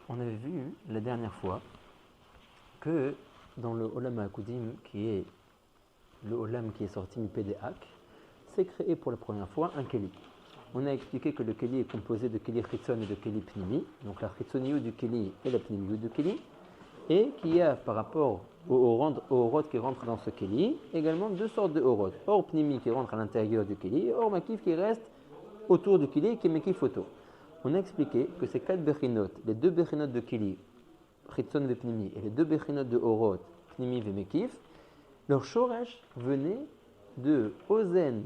On avait vu la dernière fois que dans le Olam HaKudim, qui est le Olam qui est sorti du PDAC, c'est créé pour la première fois un Keli. On a expliqué que le Keli est composé de Keli Chitzon et de Keli Pnimi, donc la Chitzoniyut du Keli et la Pnimiyut du Keli, et qu'il y a par rapport au Orot qui rentre dans ce Keli, également deux sortes de Orot. Or Pnimi qui rentre à l'intérieur du Keli, et Or Makif qui reste autour du Keli, qui est Makif autour. On a expliqué que ces quatre Bechinot, les deux Bechinot de Keli, Chitzon et Pnimi, et les deux Bechinot de Orot, Pnimi et Mekif, leur Shoresh venait de Ozen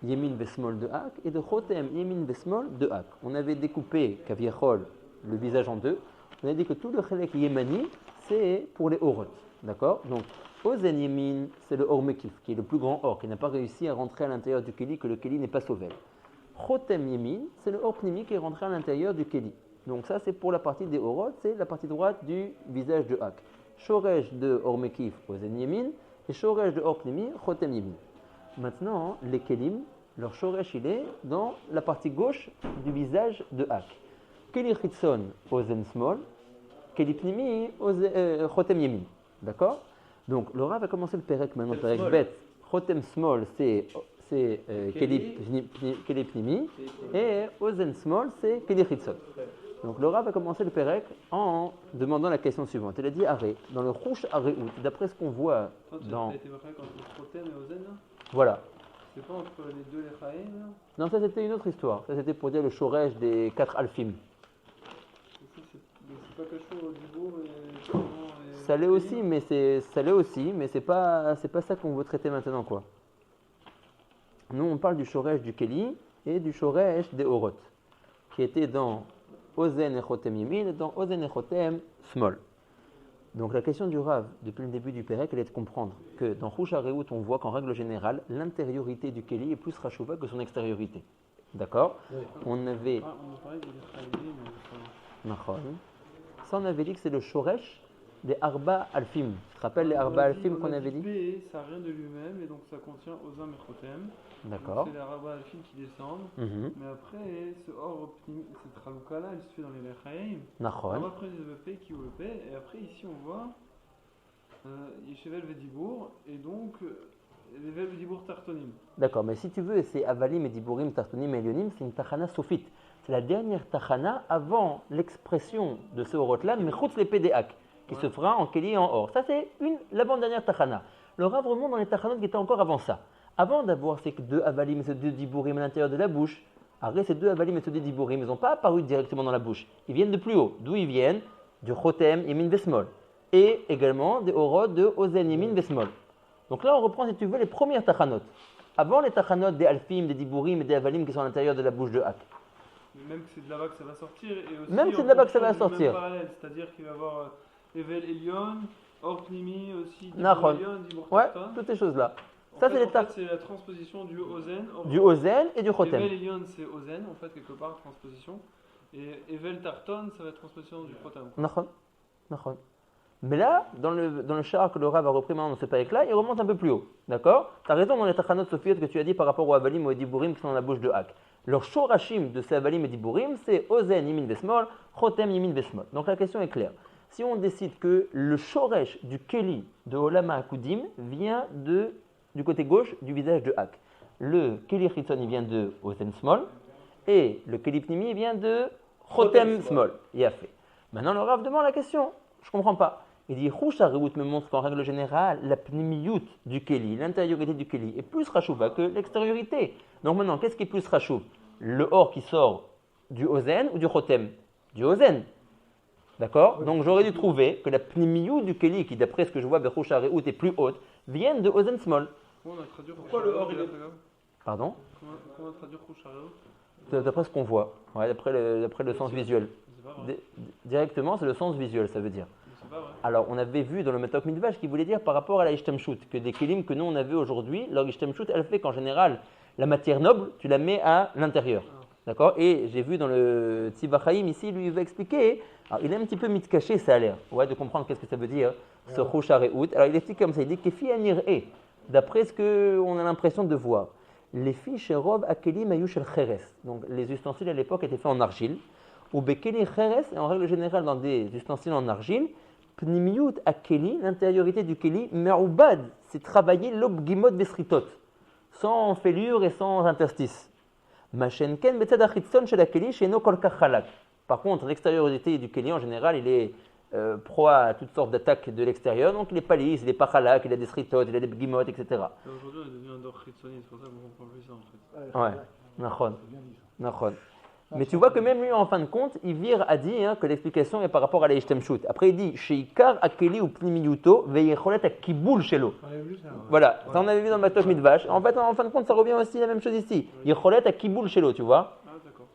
Yemin Vesmol de Hak et de Chotem Yemin Vesmol de Hak. On avait découpé Kaviachol, le visage en deux. On a dit que tout le Chelek Yemani, c'est pour les Orot. D'accord? Donc, Ozen Yemin, c'est le Or Mekif, qui est le plus grand Or, qui n'a pas réussi à rentrer à l'intérieur du Keli, que le Keli n'est pas sauvé. Chotem Yemin, c'est le Or Pnimi qui est rentré à l'intérieur du Keli. Donc ça, c'est pour la partie des Orot, c'est la partie droite du visage de Hak. Shoresh de Or Mekif, Ozen Yemin, et Shoresh de Or Pnimi, Chotem Yemin. Maintenant, les Kelim, leur Shoresh, il est dans la partie gauche du visage de Hak. Keli Chitzon, Ozen Small, Keli Pnimi, Chotem Yemin. D'accord? Donc, le Rav va commencer le Perek maintenant, le Perek Bet. Chotem Small, c'est Keli Pnimi, et Ozen Small, c'est Keli Chitzon. Donc, le Rav va commencer le Perek en demandant la question suivante. Il a dit Aré, dans le Rouch Aréout, d'après ce qu'on voit dans. Tu as été entre Chotem et Ozen là? Voilà. C'est pas entre les deux les Chaim là? Non, ça c'était une autre histoire. Ça c'était pour dire le Shoresh des 4 Alfim. C'est pas quelque chose au Dibour et. Ça l'est aussi, mais c'est pas ça qu'on veut traiter maintenant, quoi. Nous, on parle du Shoresh du Keli et du Shoresh des Orot, qui était dans Ozen et Chotem Yemin et dans Ozen et Chotem Small. Donc la question du Rav, depuis le début du Pérec, elle est de comprendre que dans Rouch Aréout, on voit qu'en règle générale, l'intériorité du Keli est plus rachouva que son extériorité. D'accord? Oui. On avait. On parlait des Chaim, mais. Ça, on avait dit que c'est le Shoresh des Arba Alfim. Tu te rappelles les Arba Alfim qu'on avait dit? B, ça n'a rien de lui-même et donc ça contient Ozam et Chotem. D'accord. Donc c'est les Arba Alfim qui descendent. Mais après, ce Or, cette Chalouka là, elle se fait dans les Lechaim. On va prendre le P qui ou le P. Et après, ici, on voit Yeshevel Vedibour et donc Level Vedibour Tartonim. D'accord, mais si tu veux, c'est Avalim et Diburim, Tartonim et Elionim, c'est une Tachana Sofite. C'est la dernière Tachana avant l'expression de ce Orot-là, mais Chutz les PDAC, qui se fera en Keli et en Or. Ça, c'est l'avant-dernière Tachana. Le Rav remonte dans les Tachanot qui étaient encore avant ça. Avant d'avoir ces deux Avalim et ces deux Diburim à l'intérieur de la bouche, après ces deux Avalim et ces deux Diburim, ils n'ont pas apparu directement dans la bouche. Ils viennent de plus haut. D'où ils viennent? Du Chotem, Yemin Vesmol. Et également des Orot de Ozen, Yemin Vesmol. Donc là, on reprend, si tu veux, les premières Tachanot. Avant les Tachanot des Alfim, des Diburim et des Avalim qui sont à l'intérieur de la bouche de Hak. Même que c'est de là-bas que ça va sortir. Et aussi, même c'est de là-bas que ça va sortir. Parallèle, c'est-à-dire qu'il va y avoir Evel Elion, Or Pnimi aussi, Dibur Elion, Dibur ouais, Tarton. toutes ces choses-là. Ça, c'est la transposition du Ozen. Du Ozen et du Chotem. Evel Elion, c'est Ozen, en fait, quelque part, transposition. Et Evel Tarton, ça va être transposition du Chotem. Nachon. Mais là, dans le char que le Rav a repris maintenant dans ce païk-là, il remonte un peu plus haut. D'accord? Tu as raison dans les Tachanot Sofiot que tu as dit par rapport aux Avalim ou aux Diburim qui sont dans la bouche de Hak. Leur Shorashim de ces Avalim et Diburim, c'est Ozen Yemin Vesmol, Chotem Yemin Vesmol. Donc la question est claire. Si on décide que le Shoresh du Keli de Olam HaKudim vient du côté gauche du visage de Hak. Le Keli Chitzon il vient de Ozen Small et le Keli Pnimi vient de Chotem Small. Il a fait. Maintenant le Rav demande la question. Je ne comprends pas. Il dit Rouch Aréout me montre qu'en règle générale, la pnimiyut du Keli, l'intériorité du Keli, est plus rachouva que l'extériorité. Donc maintenant, qu'est-ce qui est plus rachouv? Le Or qui sort du Ozen ou du Chotem? Du Ozen. D'accord? Donc j'aurais dû trouver que la pnimiyut du Keli, qui d'après ce que je vois, Rouch Aréout est plus haute, vienne de Ozen Small. Pourquoi le Or il est Pardon? Comment traduire Rouch Aréout? D'après ce qu'on voit, ouais, d'après le sens visuel. Directement, c'est le sens visuel, ça veut dire. Alors, on avait vu dans le Matok Midvash qui voulait dire par rapport à la Ishtamshut, que des kelim que nous on avait aujourd'hui, leur Ishtamshut, elle fait qu'en général, la matière noble, tu la mets à l'intérieur. D'accord? Et j'ai vu dans le Tzivachaim ici, lui il va expliquer, alors il est un petit peu mitcaché, ça a l'air, ouais, de comprendre qu'est-ce que ça veut dire, ce Rouch Aréout. Alors il explique comme ça, il dit Kefi Anir'e, d'après ce qu'on a l'impression de voir. Les fiches rov akeli mayu shel cheres. Donc les ustensiles à l'époque étaient faits en argile. Ou bekeli cheres, et en règle générale dans des ustensiles en argile, pnimiut akeli, l'intériorité du keli, meroubad, c'est travailler l'obgimot vesritot, sans fêlure et sans interstice. Machenken betzad achitson shel akeli sheno kol kach chalak. Par contre, l'extériorité du keli en général, il est proie à toutes sortes d'attaques de l'extérieur, donc il n'est pas lisse, il n'est pas chalak, il a des sritot, il a des bgimot, etc. Aujourd'hui, on est devenu un dor chitsoni, c'est pour ça qu'on comprend plus ça en fait. Ouais, nachon. Mais tu vois que même lui, en fin de compte, il vire à dire que l'explication est par rapport à l'Eishtemshut. Après, il dit Sheikar akeli ou pnimiyuto veyecholet akibul shelo. Voilà, ça on avait vu dans Matosh Midvash. En fait, en fin de compte, ça revient aussi la même chose ici. Yecholet akibul shelo, tu vois. Ah, d'accord.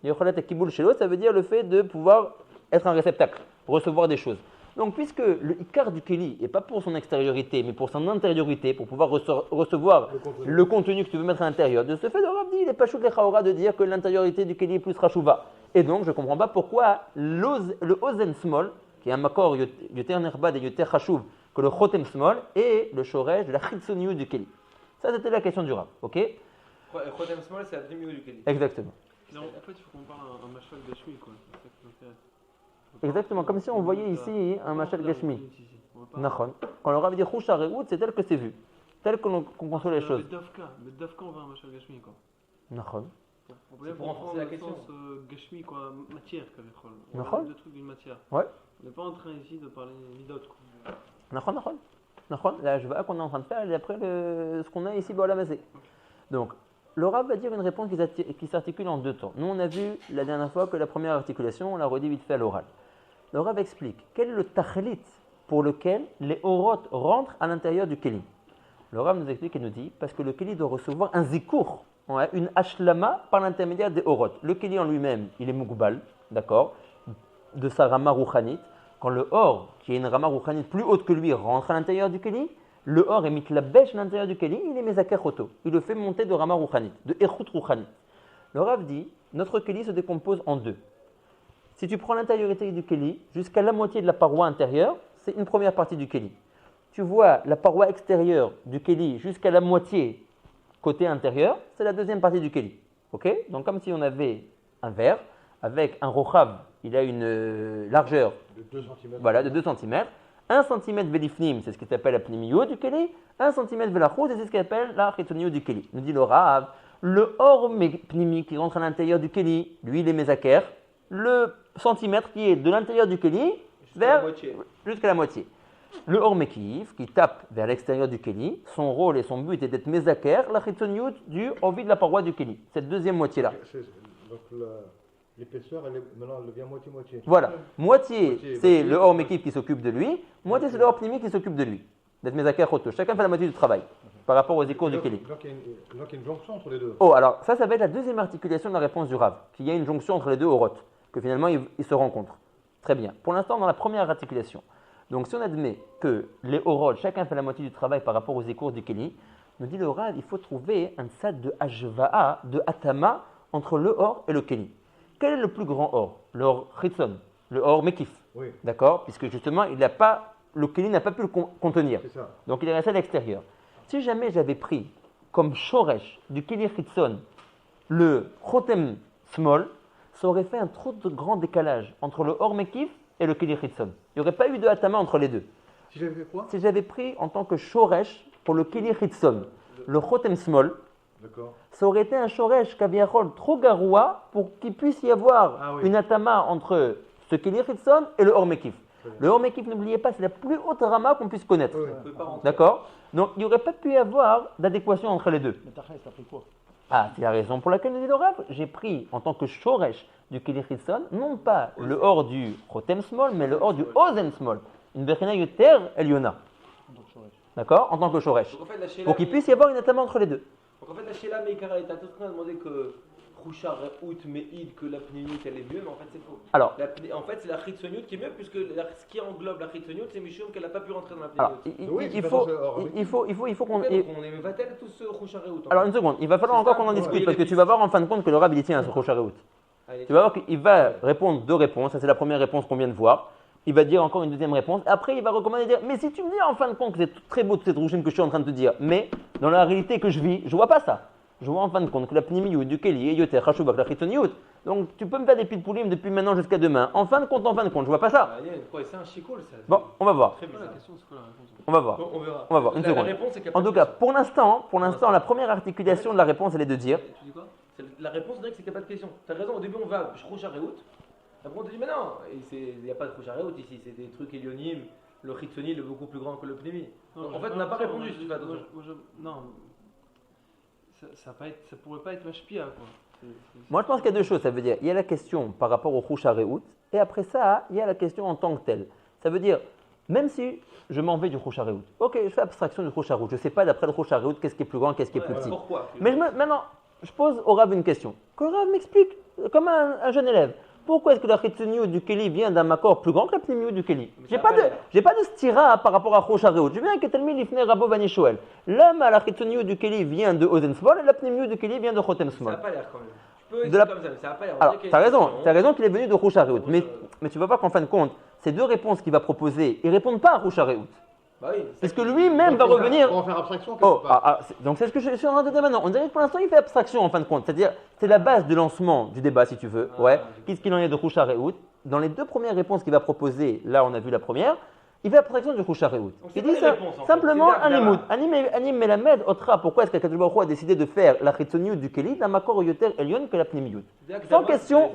Yecholet akibul shelo, ça veut dire le fait de pouvoir être un réceptacle, recevoir des choses. Donc, puisque le Ikar du Keli n'est pas pour son extériorité, mais pour son intériorité, pour pouvoir recevoir le contenu que tu veux mettre à l'intérieur, de ce fait, le Rav dit, il n'est pas chouk les Chaora de dire que l'intériorité du Keli est plus Rachouva. Et donc, je ne comprends pas pourquoi le Ozen Small, qui est un makor Yoter Nerbad et Yoter Chachouv, que le Chotem Small, est le Shoresh de la Chitsoniou du Keli. Ça, c'était la question du Rav, ok? Chotem Small, c'est la pneumiou du Keli. Exactement. Non, en fait, il faut qu'on parle un mashal gashmi, quoi. C'est ça qui m'intéresse. Exactement, comme si on voyait ici un machal gashmi. Nachon. Quand le Rav dit Choucha Reout, c'est tel que c'est vu, tel qu'on conçoit les choses. Mais Dafka, on va un machal gashmi, quoi. Nachon. Pour renforcer la question. Gashmi, quoi, matière, Kavechol. On Nachon. parle de trucs d'une matière. Ouais. On n'est pas en train ici de parler midot, quoi. Nachon. La jeva qu'on est en train de faire, et après ce qu'on a ici, bah, la masée. Donc, le Rav va dire une réponse qui s'articule en deux temps. Nous, on a vu la dernière fois que la première articulation, on l'a redit vite fait à l'oral. Le Rav explique quel est le tachlit pour lequel les orot rentrent à l'intérieur du keli. Le Rav nous explique et nous dit parce que le keli doit recevoir un zikour, une ashlama par l'intermédiaire des orot. Le keli en lui-même, il est mugbal, d'accord, de sa rama rouchanite. Quand le or, qui est une rama rouchanite plus haute que lui, rentre à l'intérieur du keli, le or est mitlabesh à l'intérieur du keli, il est mezaker choto. Il le fait monter de rama rouchanite, de echut rouchanite. Le Rav dit notre keli se décompose en deux. Si tu prends l'intériorité du keli, jusqu'à la moitié de la paroi intérieure, c'est une première partie du keli. Tu vois la paroi extérieure du keli jusqu'à la moitié côté intérieur, c'est la deuxième partie du keli. Ok? Donc comme si on avait un verre avec un rochav, il a une largeur de 2 cm. Voilà, de 2 cm. 1 cm velifnim, c'est ce qui s'appelle la pnimio du keli. 1 cm velachou, c'est ce qu'on appelle la chitonio du keli. Nous dit le Rav, le or pnimi qui rentre à l'intérieur du keli, lui il est mezaker. Le centimètre qui est de l'intérieur du keli jusqu'à la moitié. Le hormekif qui tape vers l'extérieur du keli, son rôle et son but est d'être mezaker, la chitoniut du envie de la paroi du keli. Cette deuxième moitié-là. Donc l'épaisseur, maintenant, elle devient moitié-moitié. Voilà. Moitié, c'est le hormekif qui s'occupe de lui, moitié, c'est le horpnimi qui s'occupe de lui. D'être mezaker choto. Chacun fait la moitié du travail par rapport aux échos du keli. Donc il y a une jonction entre les deux. Oh, alors ça va être la deuxième articulation de la réponse du Rav, qu'il y a une jonction entre les deux orot, que finalement ils se rencontrent. Très bien. Pour l'instant, dans la première articulation. Donc si on admet que les orot, chacun fait la moitié du travail par rapport aux échos du keli, nous dit le Rav, il faut trouver un tsad de hashva'a, de atama, entre le or et le keli. Quel est le plus grand or? Le or chitzon, le or mekif. Oui. D'accord? Puisque justement, le keli n'a pas pu le contenir. C'est ça. Donc il est resté à l'extérieur. Si jamais j'avais pris comme shoresh du keli chitzon le chotem small, ça aurait fait un trop de grand décalage entre le or mekif et le keli chitzon. Il n'y aurait pas eu de hatama entre les deux. Si j'avais fait quoi? Si j'avais pris en tant que shoresh pour le keli chitzon le chotem small, d'accord, ça aurait été un shoresh kaviachol trop garoua pour qu'il puisse y avoir une atama entre ce keli chitzon et le or mekif. Le or mekif, n'oubliez pas, c'est la plus haute rama qu'on puisse connaître. Oui. D'accord? Donc il n'y aurait pas pu y avoir d'adéquation entre les deux. Mais t'as pris quoi? Ah, c'est la raison pour laquelle nous dit le Rav. J'ai pris en tant que shoresh du keli chitzon, non pas le or du chotem small, mais le or du ozen small. Une bechina yoter eliona. D'accord? En tant que shoresh. Pour qu'il puisse y avoir une atama entre les deux. Donc en fait, la Sheila Meikara est à tout ce qu'on a demandé que Khouchar Out Meïd, que la pneumique elle est mieux, mais en fait c'est faux. Alors, En fait, c'est la Chitsoniut qui est mieux, puisque ce qui englobe la Chitsoniut, c'est Mishum qu'elle n'a pas pu rentrer dans la alors pneumique. il faut qu'on. Donc on est va-t-elle tous ce Khouchar Out? Alors une seconde, il va falloir encore qu'on en discute parce que tu vas voir en fin de compte que le Rav il tient à ce Khouchar Out. Tu vas voir qu'il va répondre deux réponses. Ça c'est la première réponse qu'on vient de voir. il va dire encore une deuxième réponse. Après, il va recommander de dire, mais si tu me dis en fin de compte que c'est très beau toute cette rouchine que je suis en train de te dire, mais dans la réalité que je vis, je vois pas ça. Je vois en fin de compte que la pnimiyut du keli est yoter chashuvak la chitoniyut. Donc tu peux me faire des pitpoulim depuis maintenant jusqu'à demain. En fin de compte, je vois pas ça. C'est un chicoul ça. Bon, on va voir. La question, c'est quoi la réponse? On va voir. On va voir. Une seconde. En tout cas, pour l'instant, la première articulation de la réponse, elle est de dire. Tu dis quoi? La réponse dirait que c'est qu'il n'y a pas de question. Tu as raison, au début on va Shrouchareout. Après on te dit, mais non, il n'y a pas de Shrouchareout ici, c'est des trucs élionymes. Le Chitsoni est beaucoup plus grand que le Pnimi. En fait, on n'a pas répondu si tu fais attention. Non, ça pourrait pas être mashpia quoi. Moi je pense qu'il y a deux choses. Ça veut dire, il y a la question par rapport au Shrouchareout, et après ça, il y a la question en tant que telle. Ça veut dire, même si je m'en vais du Shrouchareout, ok, je fais abstraction du Shrouchareout, je ne sais pas d'après le Shrouchareout qu'est-ce qui est plus grand, qu'est-ce qui est plus petit. Pourquoi? Mais maintenant, je pose au Rav une question. Que le Rav m'explique, comme un jeune élève. Pourquoi est-ce que la Chitsoniut du Keli vient d'un makor plus grand que la Pnimiut du Keli? J'ai pas de stira par rapport à Shrouchareout. Je viens que Telmi Lifnei Rabo Bani Shoel. L'homme à la Chitsoniut du Keli vient de Ozen Smol et la Pnimiut du Keli vient de Chotem Smol. Ça n'a pas l'air quand même. Je peux essayer comme ça, mais ça n'a pas l'air. Alors, tu as raison qu'il est venu de Shrouchareout. Mais tu ne vois pas qu'en fin de compte, ces deux réponses qu'il va proposer, ils ne répondent pas à Shrouchareout. Bah oui, parce que lui-même va revenir. On va faire abstraction. Donc c'est ce que je suis en train de dire maintenant. On dirait que pour l'instant il fait abstraction en fin de compte. C'est-à-dire c'est la base de lancement du débat si tu veux. Qu'est-ce qu'il en est de Shrouchareout? Dans les deux premières réponses qu'il va proposer, là on a vu la première, il fait abstraction du Shrouchareout. Il dit simplement un limoud. Anim Melamed Otra. Pourquoi est-ce qu'Akadosh Baruch Hu a décidé de faire la Chitsoniut du Keli d'un makor yoter elyon que la Pnimiyut? Sans question,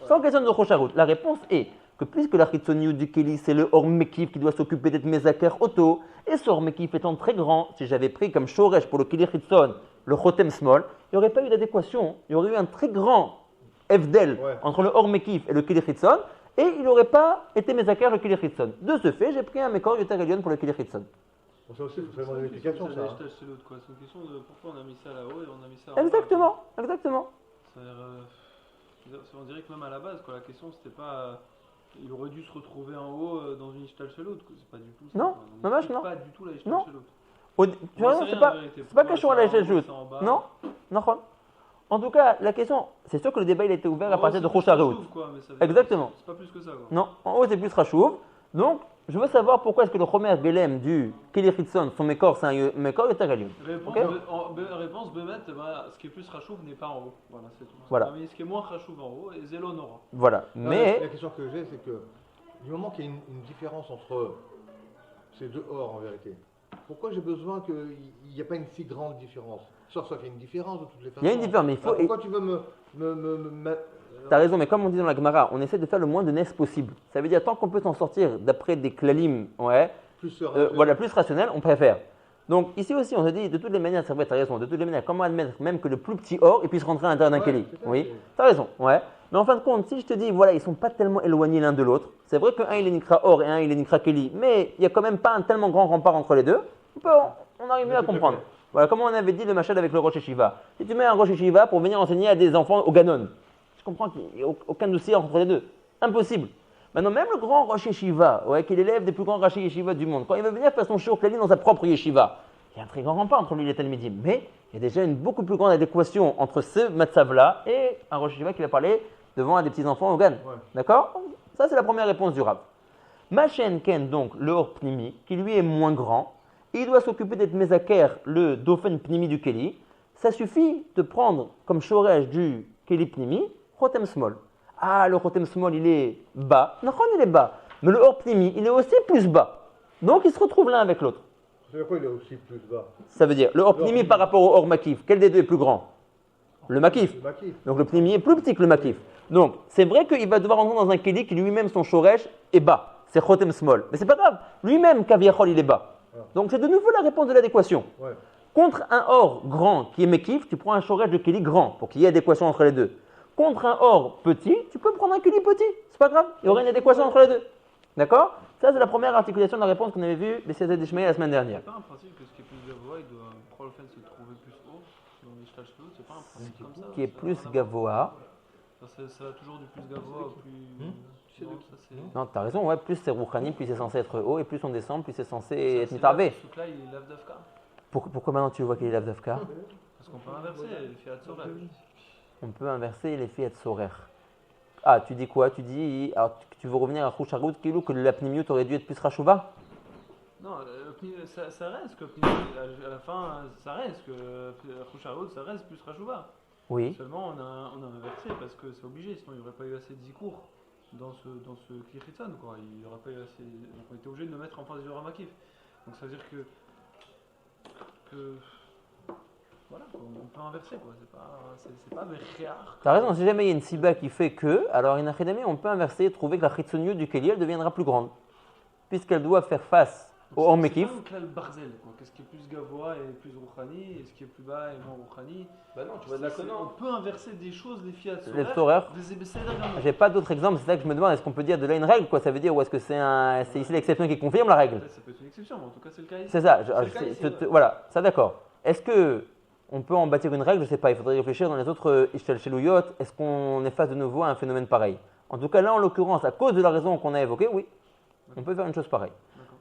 sans question de Shrouchareut. La réponse est que puisque la Chitsoniut du Keli, c'est le Or Mekif qui doit s'occuper d'être Mezaker Auto, et ce Or Mekif étant très grand, si j'avais pris comme Shoresh pour le Keli Chitson, le Chotem Small, il n'y aurait pas eu d'adéquation, il y aurait eu un très grand Evdel entre le Or Mekif et le Keli Chitson, et il n'aurait pas été Mezaker le Keli Chitson. De ce fait, j'ai pris un Mekor Yoter Elyon pour le Keli Chitson. Pour ça aussi, il faut demander une explication. C'est une question de pourquoi on a mis ça là-haut et on a mis ça en bas. Exactement. On dirait que même à la base, la question c'était pas. Il aurait dû se retrouver en haut dans une ishtal chez l'autre. C'est pas du tout ça. Non, non. Pas du tout la ishtal chez l'autre. Tu vois, c'est pas question à la ishtal chez l'autre. Non. En tout cas, la question, c'est sûr que le débat il a été ouvert à partir de Shrouchareout. Exactement. C'est pas plus que ça quoi. Non, en haut c'est plus Rachouv. Donc, je veux savoir pourquoi est-ce que le Chomer Belem du Keli Chitson, son Mekor, c'est un Mekor Yoter Elyon. Réponse Bemet, ce qui est plus Rachouv n'est pas en haut. Voilà, c'est tout. Voilà. Ce qui est moins Rachouv en haut, et Zélo Nora. Voilà. Mais. La question que j'ai, c'est que du moment qu'il y a une différence entre ces deux ors en vérité, pourquoi j'ai besoin qu'il n'y ait pas une si grande différence? Soit qu'il y a une différence de toutes les façons. Il y a une différence, mais il faut. Pourquoi tu veux me mettre. T'as raison, mais comme on dit dans la Gemara, on essaie de faire le moins de nes possible. Ça veut dire tant qu'on peut s'en sortir d'après des klalim, plus rationnel, on préfère. Donc ici aussi, on se dit de toutes les manières, c'est vrai, t'as raison, de toutes les manières, comment admettre même que le plus petit or il puisse rentrer à l'intérieur d'un keli? Oui, t'as raison, Mais en fin de compte, si je te dis, voilà, ils sont pas tellement éloignés l'un de l'autre, c'est vrai qu'un il est nikra or et un il est nikra keli, mais il n'y a quand même pas un tellement grand rempart entre les deux, on arrive mieux à comprendre. Voilà, comme on avait dit le machal avec le Rosh Yeshiva. Si tu mets un Rosh Yeshiva pour venir enseigner à des enfants au Ganon, je comprends qu'il n'y a aucun dossier entre les deux. Impossible. Maintenant, même le grand Rosh Yeshiva, qui est l'élève des plus grands Rosh Yeshiva du monde, quand il va venir faire son shiur klali dans sa propre Yeshiva, il y a un très grand rempart entre lui et les Talmidim. Mais il y a déjà une beaucoup plus grande adéquation entre ce matzav-là et un Rosh Yeshiva qui va parler devant des petits-enfants au Gan. D'accord? Ça, c'est la première réponse du Rav. Machen Ken, donc, le Or Pnimi, qui lui est moins grand, il doit s'occuper d'être Mezaker, le Dauphin Pnimi du Keli. Ça suffit de prendre comme shoresh du Keli Pnimi, Chotem Small. Ah, le Chotem Small, il est bas. Non, il est bas. Mais le Or Pnimi, il est aussi plus bas. Donc, ils se retrouvent l'un avec l'autre. Ça veut dire quoi, il est aussi plus bas? Ça veut dire, le Or Pnimi par rapport au Or Makif, quel des deux est plus grand? Le Makif. Donc, le Pnimi est plus petit que le Makif. Donc, c'est vrai qu'il va devoir rentrer dans un Keli qui lui-même, son shoresh, est bas. C'est Chotem Small. Mais c'est pas grave. Lui-même, Kaviachol, il est bas. Donc, c'est de nouveau la réponse de l'adéquation. Contre un or grand qui est Mekif, tu prends un shoresh de Keli grand pour qu'il y ait adéquation entre les deux. Contre un or petit, tu peux prendre un Keli petit. C'est pas grave, il y aura une adéquation entre les deux. D'accord? Ça, c'est la première articulation de la réponse qu'on avait vue des César d'Ishmael la semaine dernière. C'est pas un principe que ce qui est plus gavoa, il doit probablement se trouver plus haut dans les Shtal Shlout, c'est pas un principe comme ça? Qui est plus gavoa. Ça va toujours du plus gavoa au plus. Non, t'as raison, plus c'est Rouhani, plus c'est censé être haut, et plus on descend, plus c'est censé être mitarvé. Ce truc-là, il est l'Avdavka. Pourquoi maintenant tu vois qu'il est l'Avdavka? Parce qu'on peut inverser les Fiat Sorer. On peut inverser les Fiat Sorer. Ah, tu dis quoi? Tu dis, alors tu veux revenir à Khoucharout, que la pnimiut aurait dû être plus rachouva? Non, ça reste que à la fin, ça reste que Khoucharout, ça reste plus rachouva. Oui. Seulement, on a inversé parce que c'est obligé, sinon il n'y aurait pas eu assez de zikour dans ce Klichitson, quoi. Il n'y aurait pas eu assez. Donc on était obligé de le mettre en face du Ramakif. Donc ça veut dire que voilà, quoi, on peut inverser, quoi. C'est pas verréar. T'as raison, si jamais il y a une siba qui fait que, alors on peut inverser et trouver que la chitsoniut du Keli, elle deviendra plus grande. Puisqu'elle doit faire face au Or Mekif. C'est pas le barzel, quoi. Qu'est-ce qui est plus gavois et plus rouchani, et ce qui est plus bas et moins rouchani. Bah non, tu vois de la connasse. On peut inverser des choses, les fiat solaires. J'ai pas d'autres exemples, c'est ça que je me demande, est-ce qu'on peut dire de là une règle, quoi? Ça veut dire, ou est-ce que c'est ici l'exception qui confirme la règle? Ça peut être une exception, mais en tout cas c'est le cas ici. C'est ça, voilà, ça d'accord. Est-ce que on peut en bâtir une règle? Je sais pas, il faudrait réfléchir dans les autres Ishtal Shelouyot, est-ce qu'on est face de nouveau à un phénomène pareil? En tout cas là, en l'occurrence, à cause de la raison qu'on a évoquée, oui, on peut faire une chose pareille.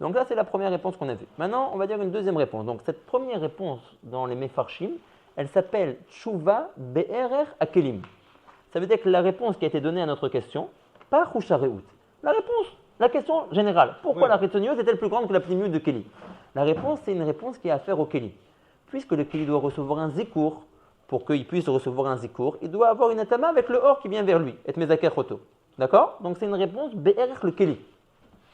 Donc là, c'est la première réponse qu'on a vue. Maintenant, on va dire une deuxième réponse. Donc cette première réponse dans les Mefarshim, elle s'appelle Tshuva Be'erer Akelim. Ça veut dire que la réponse qui a été donnée à notre question, pas Khouchareut. La réponse, la question générale. Pourquoi la Chitsoniut est-elle plus grande que la pnimiut de Keli? La réponse, c'est une réponse qui a affaire au Keli. Puisque le Keli doit recevoir un zikour, pour qu'il puisse recevoir un zikour, il doit avoir une atama avec le or qui vient vers lui, et Mezaker Choto. D'accord? Donc c'est une réponse Be'erer le Keli.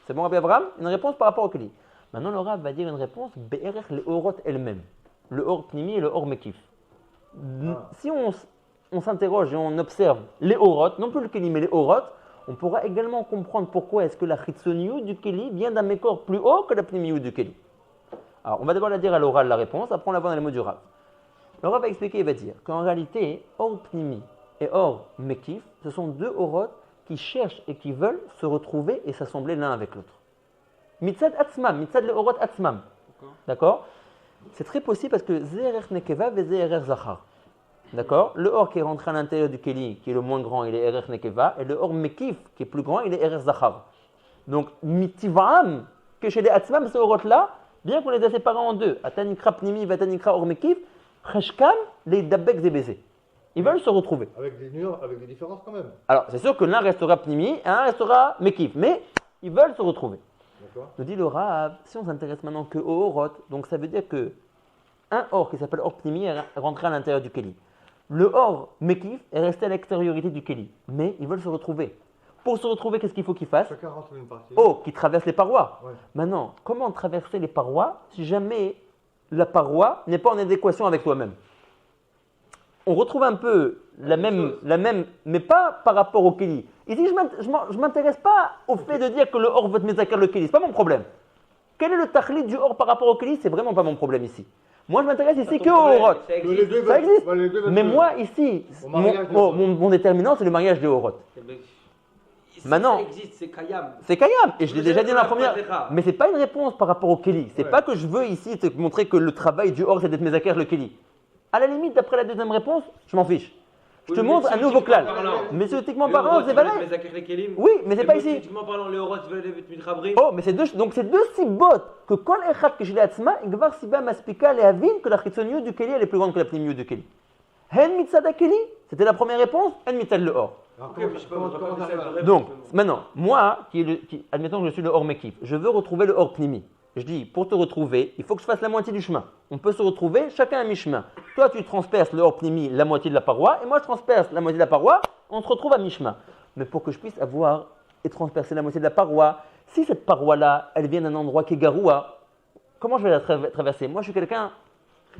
C'est bon, Rabbi Abraham? Une réponse par rapport au Keli. Maintenant, le Rav va dire une réponse Be'erer le Orot elle-même. Le Or Pnimi et le Or Mekif. Si on s'interroge et on observe les Orot, non plus le Keli, mais les Orot, on pourra également comprendre pourquoi est-ce que la Chitsoniut du Keli vient d'un Mekor plus haut que la Pnimiut du Keli. Alors, on va d'abord la dire à l'oral, la réponse, après on la voit dans les mots du Rav. Le Rav va expliquer et va dire qu'en réalité, Or Pnimi et Or Mekif, ce sont deux Orot qui cherchent et qui veulent se retrouver et s'assembler l'un avec l'autre. Mitzad Atzmam, Mitzad le Orot Atzmam. D'accord? C'est très possible parce que Ze'erer Nekeva ve Ze'erer Zachar. D'accord? Le Or qui est rentré à l'intérieur du Keli, qui est le moins grand, il est Erer Nekeva, et le Or Mekif, qui est plus grand, il est Erer Zachar. Donc, Mitivaam, que chez les Atzmam, ces Orot-là, bien qu'on les ait séparés en deux, Atanikra Pnimi, Vatanikra Or Mekif, Cheshkan, les Dabek Zebeze. Ils veulent se retrouver. Avec des nuances, avec des différences quand même. Alors, c'est sûr que l'un restera Pnimi et un restera Mekif, mais ils veulent se retrouver. Nous dit le Rav, si on s'intéresse maintenant que au Orot, donc ça veut dire que un Or qui s'appelle Or Pnimi est rentré à l'intérieur du Keli. Le Or Mekif est resté à l'extériorité du Keli, mais ils veulent se retrouver. Pour se retrouver, qu'est-ce qu'il faut qu'ils fassent? Chacun rentre une partie. Oh, qui traverse les parois. Ouais. Maintenant, comment traverser les parois si jamais la paroi n'est pas en adéquation avec toi-même? On retrouve un peu la même, mais pas par rapport au Keli. Ici, je ne m'intéresse pas au fait de dire que le Or veut te mettre le Keli, ce n'est pas mon problème. Quel est le tachlit du Or par rapport au Keli? C'est vraiment pas mon problème ici. Moi, je m'intéresse ici que au Orot. Ça existe. Mais moi, ici, mon déterminant, c'est le mariage des Orot. Maintenant, ça existe, c'est Kayam. C'est Kayam, et je l'ai déjà dit dans la première. Mais ce n'est pas une réponse par rapport au Keli. C'est pas que je veux ici te montrer que le travail du Or, c'est d'être Mezaker le Keli. À la limite, d'après la deuxième réponse, je m'en fiche. Je te montre un nouveau clan. Mais théoriquement parlant, c'est valable. Oui, mais c'est pas ici. Théoriquement parlant, le Orot veut les Mitrabrim. Oh, mais c'est deux sibot que Kol Echad que je l'ai atzma, Igvar Siba Maspika Lehavin que la Chitsoniut du Keli elle est plus grande que la Pnimiut du Keli. Hen Mitzad Keli, c'était la première réponse. Hen Mitzad le Or. Donc, maintenant, moi, admettons que je suis le Or Mekif, je veux retrouver le Or Pnimi. Je dis, pour te retrouver, il faut que je fasse la moitié du chemin. On peut se retrouver, chacun à mi-chemin. Toi, tu transperces le Or Pnimi, la moitié de la paroi, et moi, je transperce la moitié de la paroi, on se retrouve à mi-chemin. Mais pour que je puisse avoir et transpercer la moitié de la paroi, si cette paroi-là, elle vient d'un endroit qui est garoua, comment je vais la traverser? Moi, je suis quelqu'un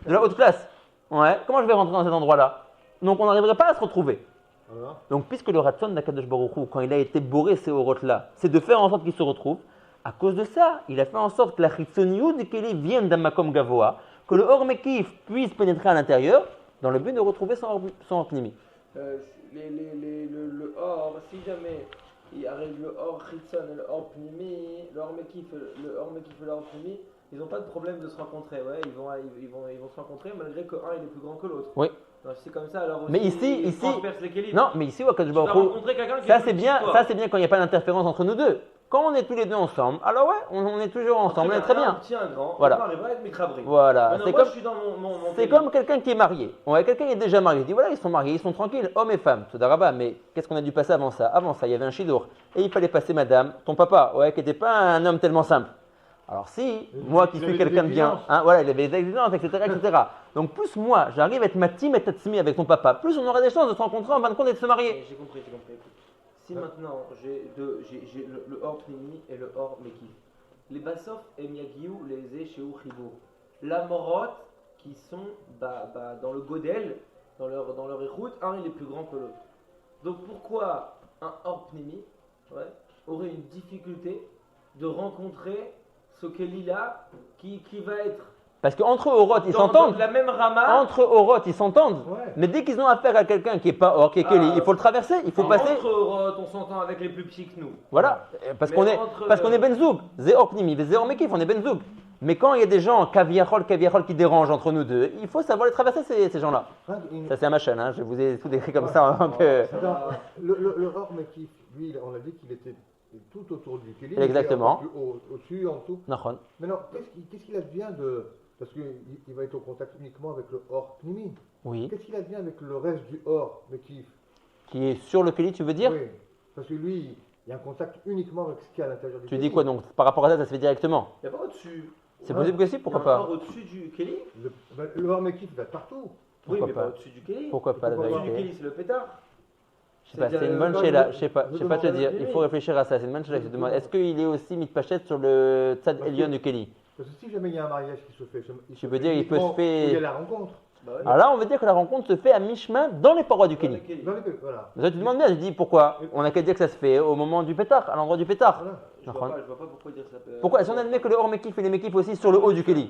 de la haute classe. Ouais. Comment je vais rentrer dans cet endroit-là? Donc, on n'arriverait pas à se retrouver. Voilà. Donc, puisque le Ratzon d'Akadosh Baruch Hu, quand il a été boré ces Orot-là, c'est de faire en sorte qu'ils se retrouvent, à cause de ça, il a fait en sorte que la Chitsoniut du Keli vienne d'un Makom Gavoa, que le Or Mekif puisse pénétrer à l'intérieur, dans le but de retrouver son Or Pnimi. Le Or, si jamais il arrive le Or Chitzon et le Or Pnimi, le Or Mekif et le Or Pnimi, ils n'ont pas de problème de se rencontrer. Ouais, ils vont se rencontrer malgré que un il est plus grand que l'autre. Oui. Non, c'est comme ça, alors aussi, mais ici, non, mais ici, ça c'est bien quand il n'y a pas d'interférence entre nous deux. Quand on est tous les deux ensemble, alors ouais, on est toujours ensemble, on est très bien. Voilà. Voilà. C'est comme quelqu'un qui est marié. Ouais, quelqu'un qui est déjà marié. Il dit voilà, ils sont mariés, ils sont tranquilles, hommes et femmes. Todarabah, mais qu'est-ce qu'on a dû passer avant ça? Avant ça, il y avait un chidour. Et il fallait passer madame, ton papa, ouais, qui n'était pas un homme tellement simple. Alors si, moi qui suis quelqu'un de bien, hein, voilà, il avait des exigences, etc., etc. Donc plus moi, j'arrive à être matim et tatsimi avec ton papa, plus on aura des chances de se rencontrer en fin de compte et de se marier. J'ai compris. Si maintenant j'ai le hors pnimi et le hors mekif, les basof et miagiou les échéou chibo, la morotte qui sont dans le godel, dans leur écoute, un il est plus grand que l'autre. Donc pourquoi un hors pnimi aurait une difficulté de rencontrer ce Kéli-là qui va être. Parce qu'entre Oroth, ils s'entendent. La même rama. Entre Oroth, ils s'entendent. Ouais. Mais dès qu'ils ont affaire à quelqu'un qui n'est pas Or, qui est Kéli, il faut le traverser, il faut passer. Entre Oroth, on s'entend avec les plus petits que nous. Voilà, parce qu'on est Benzoug. Zéor Pnimi, Zéor Mekif, on est Benzoug. Mais quand il y a des gens Kaviachol qui dérangent entre nous deux, il faut savoir les traverser ces gens-là. Ça c'est à ma chaîne, hein. Je vous ai tout décrit comme ça. Le Or Mekif, lui, on a dit qu'il était tout autour du Kéli. Exactement. Au-dessus, en tout. Nahon. Maintenant, qu'est-ce qu'il advient de. Parce qu'il va être au contact uniquement avec le Or Pnimi. Oui. Qu'est-ce qu'il advient avec le reste du Or Mekif? Qui est sur le Kéli, tu veux dire? Oui. Parce que lui, il y a un contact uniquement avec ce qu'il y a à l'intérieur du Kéli. Tu dis quoi donc? Par rapport à ça, ça se fait directement? Il n'y a pas au-dessus. C'est possible que si, pourquoi pas? Au-dessus du Kéli? Le Or Mekif va partout. Oui, mais pas au-dessus du Kéli. Pourquoi pas? Au-dessus du Kéli, c'est le pétard. Je sais pas, c'est une bonne chéla, je sais pas te dire, il faut réfléchir à ça, c'est une bonne chéla que je te demande. Est-ce qu'il est aussi mitpachet sur le tzad Elion du Kéli? Parce que si jamais il y a un mariage qui se fait, tu veux dire il peut se faire. Il y a la rencontre. Alors là, on veut dire que la rencontre se fait à mi-chemin dans les parois du Kéli. Voilà. Tu te demandes bien, je dis pourquoi? On a qu'à dire que ça se fait au moment du pétard, à l'endroit du pétard. Voilà. Je vois pas pourquoi dire ça. Pourquoi? Si on admet que le hors mekif et les mekif aussi sur le haut du Kéli.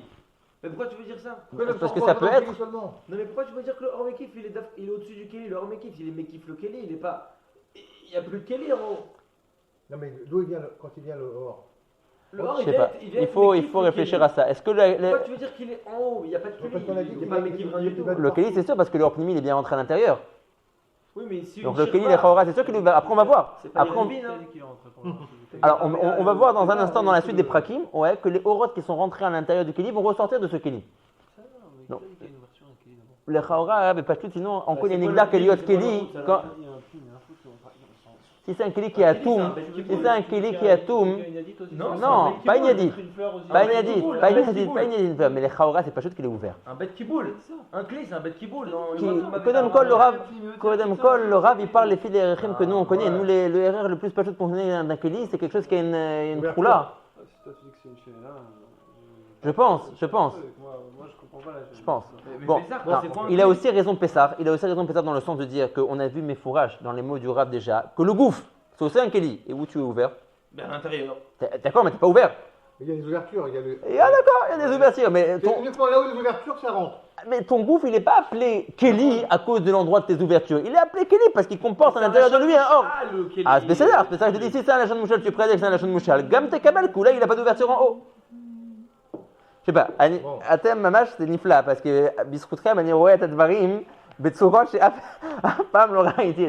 Mais pourquoi tu veux dire ça? Parce que ça peut être. Non, mais pourquoi tu veux dire que le hors mekif il est au-dessus du Kéli? Le hors mekif il est mekif le Kéli, il est pas. Il n'y a plus de Kéli en haut. Non, mais d'où il vient quand il vient le Or? Le Or, je sais pas. Il faut réfléchir à ça. Est-ce que pourquoi tu veux dire qu'il est en haut? Il n'y a pas de Kéli. Il n'y a pas mekif rien du tout. Le Kéli, c'est sûr, parce que le hors pnimi il est bien rentré à l'intérieur. Oui, mais si donc le Kéli, les Chaora, c'est sûr qu'il est ouvert. Après, on va voir. Alors, on va voir dans un instant, dans la suite des Prakim, que les Oroth qui sont rentrés à l'intérieur du Kéli vont ressortir de ce Kéli. Non. Les Chaora, mais pas tout, sinon, on connaît Nigdar Kéliot Kéli. Si c'est un Kéli qui est à Toum, non, pas Ignadit. Mais les Chaora, c'est pas juste qu'il est ouvert. Un bête qui boule, un clé, c'est un bête qui boule. Kodem Kol, le Rav, il parle les filles des Rechim que nous on connaît. Nous, le RR le plus pas juste qu'on connaît d'un Kéli, c'est quelque chose qui a une troula. Je pense. Bon, il a aussi raison Pessar. Dans le sens de dire qu'on a vu mes fourrages dans les mots du Rav déjà, que le gouffre, c'est aussi un Kéli. Et où tu es ouvert? À l'intérieur. D'accord, mais t'es pas ouvert. Il y a des ouvertures. D'accord, il y a des ouvertures. Mais uniquement là où il y a des ouvertures, ça rentre. Mais ton gouffre, il n'est pas appelé Kéli à cause de l'endroit de tes ouvertures. Il est appelé Kéli parce qu'il comporte à l'intérieur de lui un or. C'est ça. Je te dis, si c'est un lachon de mouchal, tu prédis que c'est un lachon de mouchal. Gam te kabel, là, il n'a pas d'ouverture en haut. Je sais pas, Atem Mamash, c'est nifla parce que Biscoutchem, Ani Roé, Tadvarim, Betsourot, chez Apam, Laura, il dit,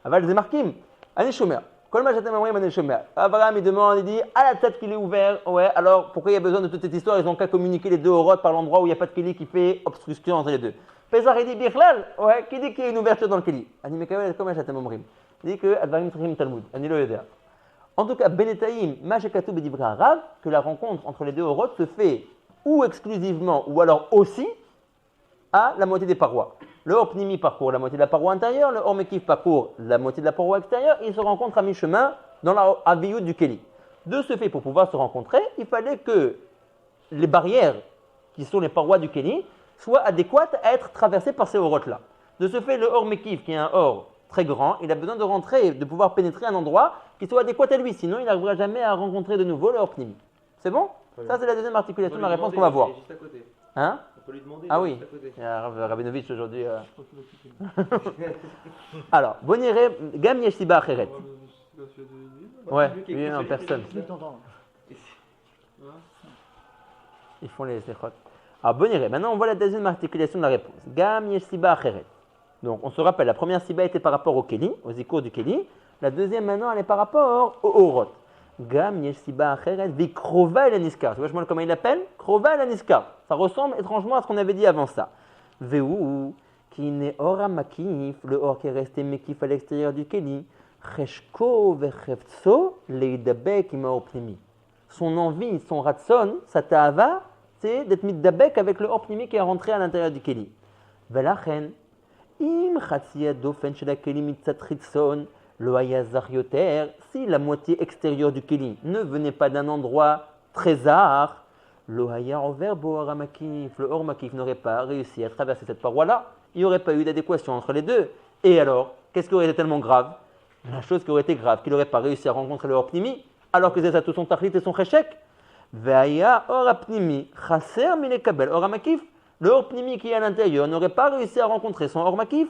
Aval, c'est Markim, Ani Shomer. Colma Atem Amrim, Ani Shomer. Abraham, il demande, il dit, à la tête qu'il est ouvert, alors pourquoi il y a besoin de toute cette histoire? Ils n'ont qu'à communiquer les deux orotes par l'endroit où il n'y a pas de Kéli qui fait obstruction entre les deux. Pesach, il dit, Birlal, qui dit qu'il y a une ouverture dans le Kéli? Ani Mekawel, Colma Atem Amrim. Il dit que Advarim Trim Talmud, Ani Lo Yoder. En tout cas, Benetaïm, Mashekatou Bedibra Rav, que la rencontre entre les deux orotes se fait ou exclusivement, ou alors aussi, à la moitié des parois. Le Or Pnimi parcourt la moitié de la paroi intérieure, le Or Mekif parcourt la moitié de la paroi extérieure, et ils se rencontrent à mi-chemin dans la Aviyut du Kéli. De ce fait, pour pouvoir se rencontrer, il fallait que les barrières, qui sont les parois du Kéli, soient adéquates à être traversées par ces orotes-là. De ce fait, le Or Mekif, qui est un Or très grand, il a besoin de rentrer, de pouvoir pénétrer un endroit qui soit adéquat à lui, sinon il n'arrivera jamais à rencontrer de nouveau le Or Pnimi. C'est bon? Ça, c'est la deuxième articulation de la réponse qu'on va voir. Juste à côté. Hein? On peut lui demander. Ah oui. Il y a Rabinovitch aujourd'hui. Alors, Boniré, Gam Yeshiba Acheret. Ouais, lui en personne. Ils font les séchotes. Alors, Boniré, maintenant on voit la deuxième articulation de la réponse. Gam Yeshiba Acheret. Donc, on se rappelle, la première siba était par rapport au Keli, aux zikour du Keli. La deuxième, maintenant, elle est par rapport au Orot. Gam yesh siba acheret vi krova el aniskar. Tu vois comment il l'appelle? Krova el aniskar. Ça ressemble étrangement à ce qu'on avait dit avant ça. Veu, qui n'est ora makif, le or qui est resté mekif à l'extérieur du Keli. Cheshko vechevtso leidabek ima opnimi. Son envie, son ratson, sa ta'ava, c'est d'être mitdabek avec le or pnimi qui est rentré à l'intérieur du Keli. Velachen, im chatzia dofen shel hakeli mitzat chitzon. Le hayazar yoter, si la moitié extérieure du keli ne venait pas d'un endroit très rare, le hayar over bohar makif, le or makif n'aurait pas réussi à traverser cette paroi-là. Il n'y aurait pas eu d'adéquation entre les deux. Et alors, qu'est-ce qui aurait été tellement grave? La chose qui aurait été grave, qu'il n'aurait pas réussi à rencontrer le or pnimi, alors que c'est ça tout son tachlit et son cheshek. Ve'aya or pnimi, chaser milekabel or makif, le or pnimi qui est à l'intérieur n'aurait pas réussi à rencontrer son or makif.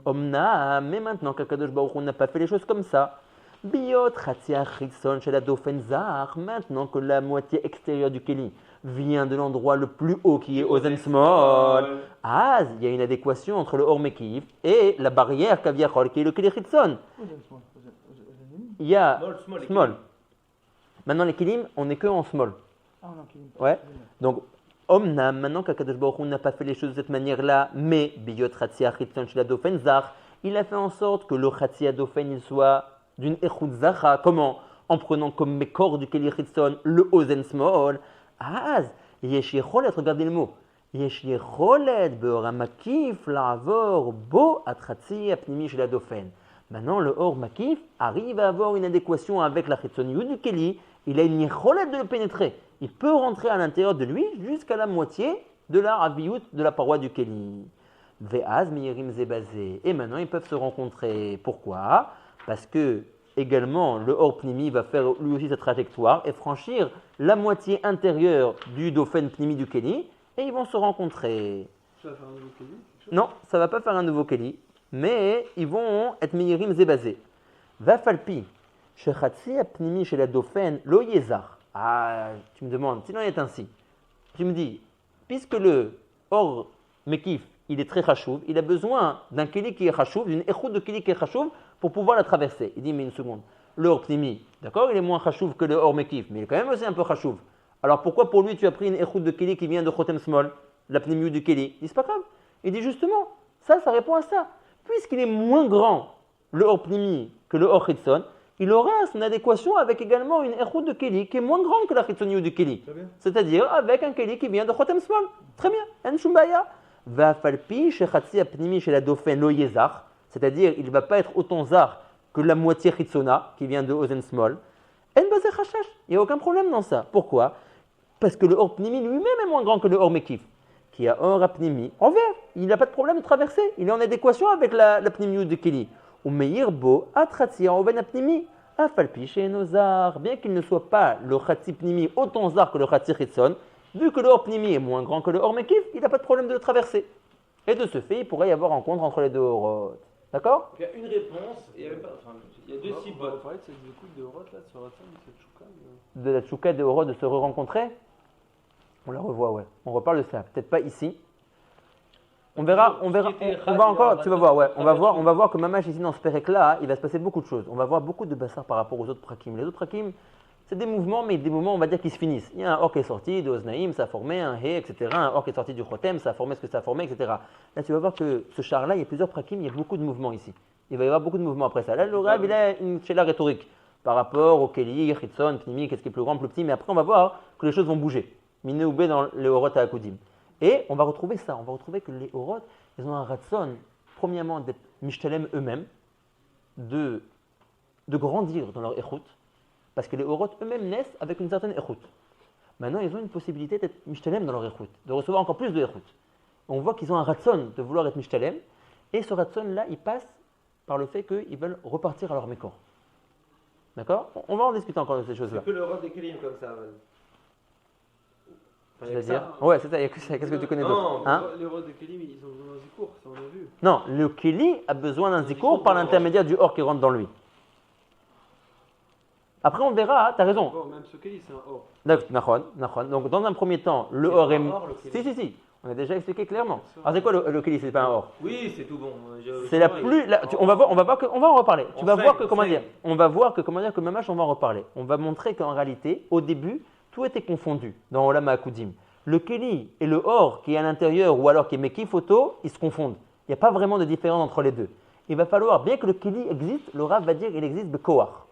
Omna, mais maintenant qu'Akadosh Baruch Hu n'a pas fait les choses comme ça, biot chatzia chitson shel hadofen zar, maintenant que la moitié extérieure du keli vient de l'endroit le plus haut qui est ozen small, il y a une adéquation entre le or mekif et la barrière kaviachol qui est le keli chitson. Il y a small. Maintenant les kelim, on n'est que en small. Ouais. Donc Omnam, maintenant qu'Akadosh Baruch Hu n'a pas fait les choses de cette manière-là, mais biyot chatzia chitzon shel hadofen zar, il a fait en sorte que le chatzia hadofen il soit d'une echut zacha. Comment? En prenant comme mekor du keli chitzon le ozen small. Yesh yecholet, regardez le mot. Yesh yecholet beor makif la'avor bo at chatzia pnimi shel hadofen. Maintenant, le or makif arrive à avoir une adéquation avec la chitzoniyut du keli. Il a une yecholet de le pénétrer. Il peut rentrer à l'intérieur de lui jusqu'à la moitié de la raviout de la paroi du keli. Ve'az meyerim zebazé. Et maintenant, ils peuvent se rencontrer. Pourquoi? Parce que également, le or pnimi va faire lui aussi sa trajectoire et franchir la moitié intérieure du dauphin pnimi du keli, et ils vont se rencontrer. Ça va faire un nouveau keli? Non, ça ne va pas faire un nouveau keli, mais ils vont être meyerim zebazé. Va falpi, shechatsi apnimi chez la dauphin lo yezar. Tu me demandes, s'il en est ainsi. Tu me dis, puisque le or mekif, il est très chachouv, il a besoin d'un keli qui est chachouv, d'une échoute de keli qui est chachouv pour pouvoir la traverser. Il dit, mais une seconde, le or pnimi, d'accord, il est moins chachouv que le or mekif, mais il est quand même aussi un peu chachouv. Alors pourquoi pour lui tu as pris une échoute de keli qui vient de chotem small, la pnimiou du keli? Il dit, c'est pas grave. Il dit justement, ça répond à ça. Puisqu'il est moins grand, le or pnimi, que le or chitzon, il aura son adéquation avec également une échoute de keli qui est moins grande que la chitzoniou du keli. C'est-à-dire avec un keli qui vient de chotem small. Très bien, en shumbaya. Va falpi shechatsi apnimi chez la dauphin lo yezar, c'est-à-dire il ne va pas être autant zar que la moitié chitzona qui vient de ozen small. En bazé chashash, il n'y a aucun problème dans ça. Pourquoi? Parce que le or pnimi lui-même est moins grand que le or mekif. Qui a or apnimi en vert, il n'a pas de problème de traverser, il est en adéquation avec la pnimiou de keli. Ou meir bo atratsi en oven apnimi. Afalpi chez nozar, bien qu'il ne soit pas le chatsi pnimi autant zar que le chatsi chitzon, vu que le or pnimi est moins grand que le or mekif, il n'a pas de problème de le traverser. Et de ce fait, il pourrait y avoir rencontre entre les deux orot. D'accord? Il y a une réponse, il y a deux cibots. On va parler de cette écoute de orot là, sur la scène, cette chouka. De la chouka des orot de se re-rencontrer? On la revoit, ouais. On reparle de ça. Peut-être pas ici. On verra, on va encore, tu vas voir, ouais. On va voir que Mamash ici dans ce pérec-là, il va se passer beaucoup de choses. On va voir beaucoup de bassar par rapport aux autres prakim. Les autres prakim, c'est des mouvements, mais des mouvements, on va dire, qui se finissent. Il y a un or qui est sorti de Oznaïm, ça a formé un He, etc. Un or qui est sorti du Chotem, ça a formé ce que ça a formé, etc. Là, tu vas voir que ce char-là, il y a plusieurs prakim, il y a beaucoup de mouvements ici. Il va y avoir beaucoup de mouvements après ça. Là, le Rav, il a une chéla rhétorique par rapport au Keli, Chitzon, Pnimi, qu'est-ce qui est plus grand, plus petit, mais après, on va voir que les choses vont bouger. Miné ou bé dans les Orot à Akudim. Et on va retrouver ça, on va retrouver que les Orot, ils ont un ratson, premièrement, d'être mishtalem eux-mêmes, de grandir dans leur échoute, parce que les Orot eux-mêmes naissent avec une certaine échoute. Maintenant, ils ont une possibilité d'être mishtalem dans leur échoute, de recevoir encore plus de échoute. On voit qu'ils ont un ratson de vouloir être mishtalem, et ce ratson-là, il passe par le fait qu'ils veulent repartir à leur mécor. D'accord? On va en discuter encore de ces choses-là. C'est que le rôle des kelim comme ça. C'est-à-dire? Ouais, c'est ça, il y a que ça. Qu'est-ce que tu connais d'autre? Hein? Les rois de Kelim, ils ont besoin d'un zikour, ça on a vu. Non, le Keli a besoin d'un zikour par l'intermédiaire du or qui rentre dans lui. Après, on verra, tu as raison. Même ce Keli, c'est un or. D'accord, donc dans un premier temps, le or est. Si. On a déjà expliqué clairement. Alors c'est quoi le Keli? C'est pas un or. Oui, c'est tout bon. C'est la plus. On va en reparler. Tu vas voir que comment dire. On va voir que Mamash, on va en reparler. On va montrer qu'en réalité, au début, tout était confondu dans Olam HaKudim. Le Keli et le or qui est à l'intérieur ou alors qui est Meki photo, ils se confondent. Il n'y a pas vraiment de différence entre les deux. Il va falloir, bien que le Keli existe, le Rav va dire qu'il existe de Kohar.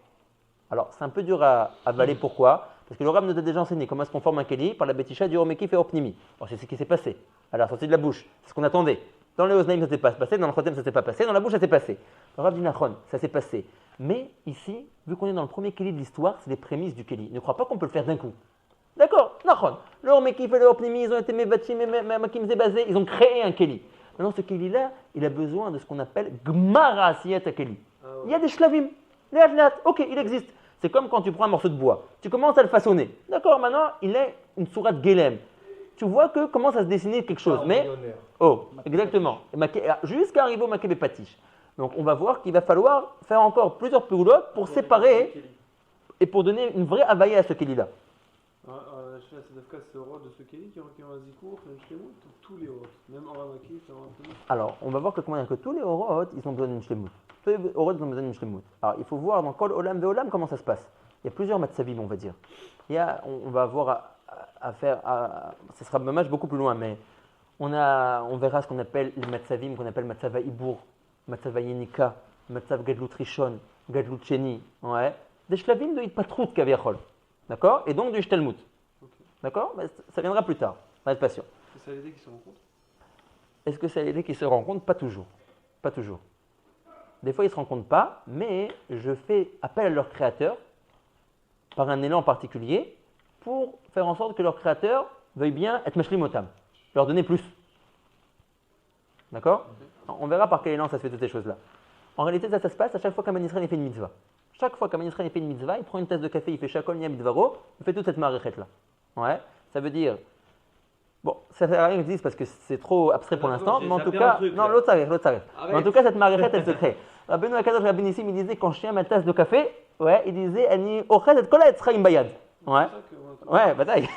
Alors c'est un peu dur à avaler. Pourquoi? Parce que le Rav nous a déjà enseigné comment est-ce qu'on forme un Keli par la Betisha du Mekif et Opnimi. Alors c'est ce qui s'est passé à la sortie de la bouche. C'est ce qu'on attendait. Dans les Oznaim, ça ne s'est pas passé. Dans le Chotem, ça ne s'est pas passé. Dans la bouche, ça s'est passé. Le Rav dit Nachon, ça s'est passé. Mais ici, vu qu'on est dans le premier Keli de l'histoire, c'est les prémices du Keli. Ne crois pas qu'on peut le faire d'un coup. D'accord, Nachon. Le Mekif et le Opnimi, ils ont été Mevatim et Makim Zebazé. Ils ont créé un Keli. Maintenant, ce Keli-là, il a besoin de ce qu'on appelle Gmara Asiyat Keli. Il y a des shlavim. Ok, il existe. C'est comme quand tu prends un morceau de bois. Tu commences à le façonner. D'accord, maintenant, il est une sourate Gelem. Tu vois que commence à se dessiner quelque chose. Mais, exactement. Jusqu'à arriver au Makébé Patish. Donc, on va voir qu'il va falloir faire encore plusieurs poulottes pour séparer et pour donner une vraie availlée à ce Keli-là. C'est le roi de ce Keli qui ont un zikour, tous les rots, même en Ramaki, alors, on va voir que tous les rots, ils ont besoin d'une shlemut. Tous les rots, ils ont besoin d'une shlemut. Alors, il faut voir dans Kol Olam Ve'olam comment ça se passe. Il y a plusieurs matzavim, on va dire. On va avoir à faire, ce sera dommage beaucoup plus loin, mais on verra ce qu'on appelle les matzavim, qu'on appelle matzava Ibour, matzava Yenika, matzav Gadlut Rishon, Gadlut Sheni, ouais. Des shlavim de Hitpatrout Kaviachol. D'accord? Et donc du Shtelmut. D'accord? Mais ça viendra plus tard. On va être patient. Est-ce que c'est l'idée qui se rencontrent? Est-ce que c'est l'idée qui se rencontrent? Pas toujours. Pas toujours. Des fois, ils ne se rencontrent pas, mais je fais appel à leur créateur par un élan particulier pour faire en sorte que leur créateur veuille bien être Mashlimotam, leur donner plus. D'accord? On verra par quel élan ça se fait toutes ces choses-là. En réalité, ça se passe à chaque fois qu'un Israël fait une mitzvah. Chaque fois qu'un Israël fait une mitzvah, il prend une tasse de café, il fait Shakol Niam Dvaro, il fait toute cette maréchette-là. Ouais, ça veut dire. Bon, ça sert à rien que je dise parce que c'est trop abstrait pour l'instant, mais en tout cas. Non, l'autre s'arrête. Mais en tout cas, cette maréchette, elle se crée. Rabbeinu Akadosh Rabbi Nissim, il disait quand je tiens ma tasse de café, ouais, il disait Ani Ochel et Kola et Tzraim Bayad. Ouais. Ouais, bataille.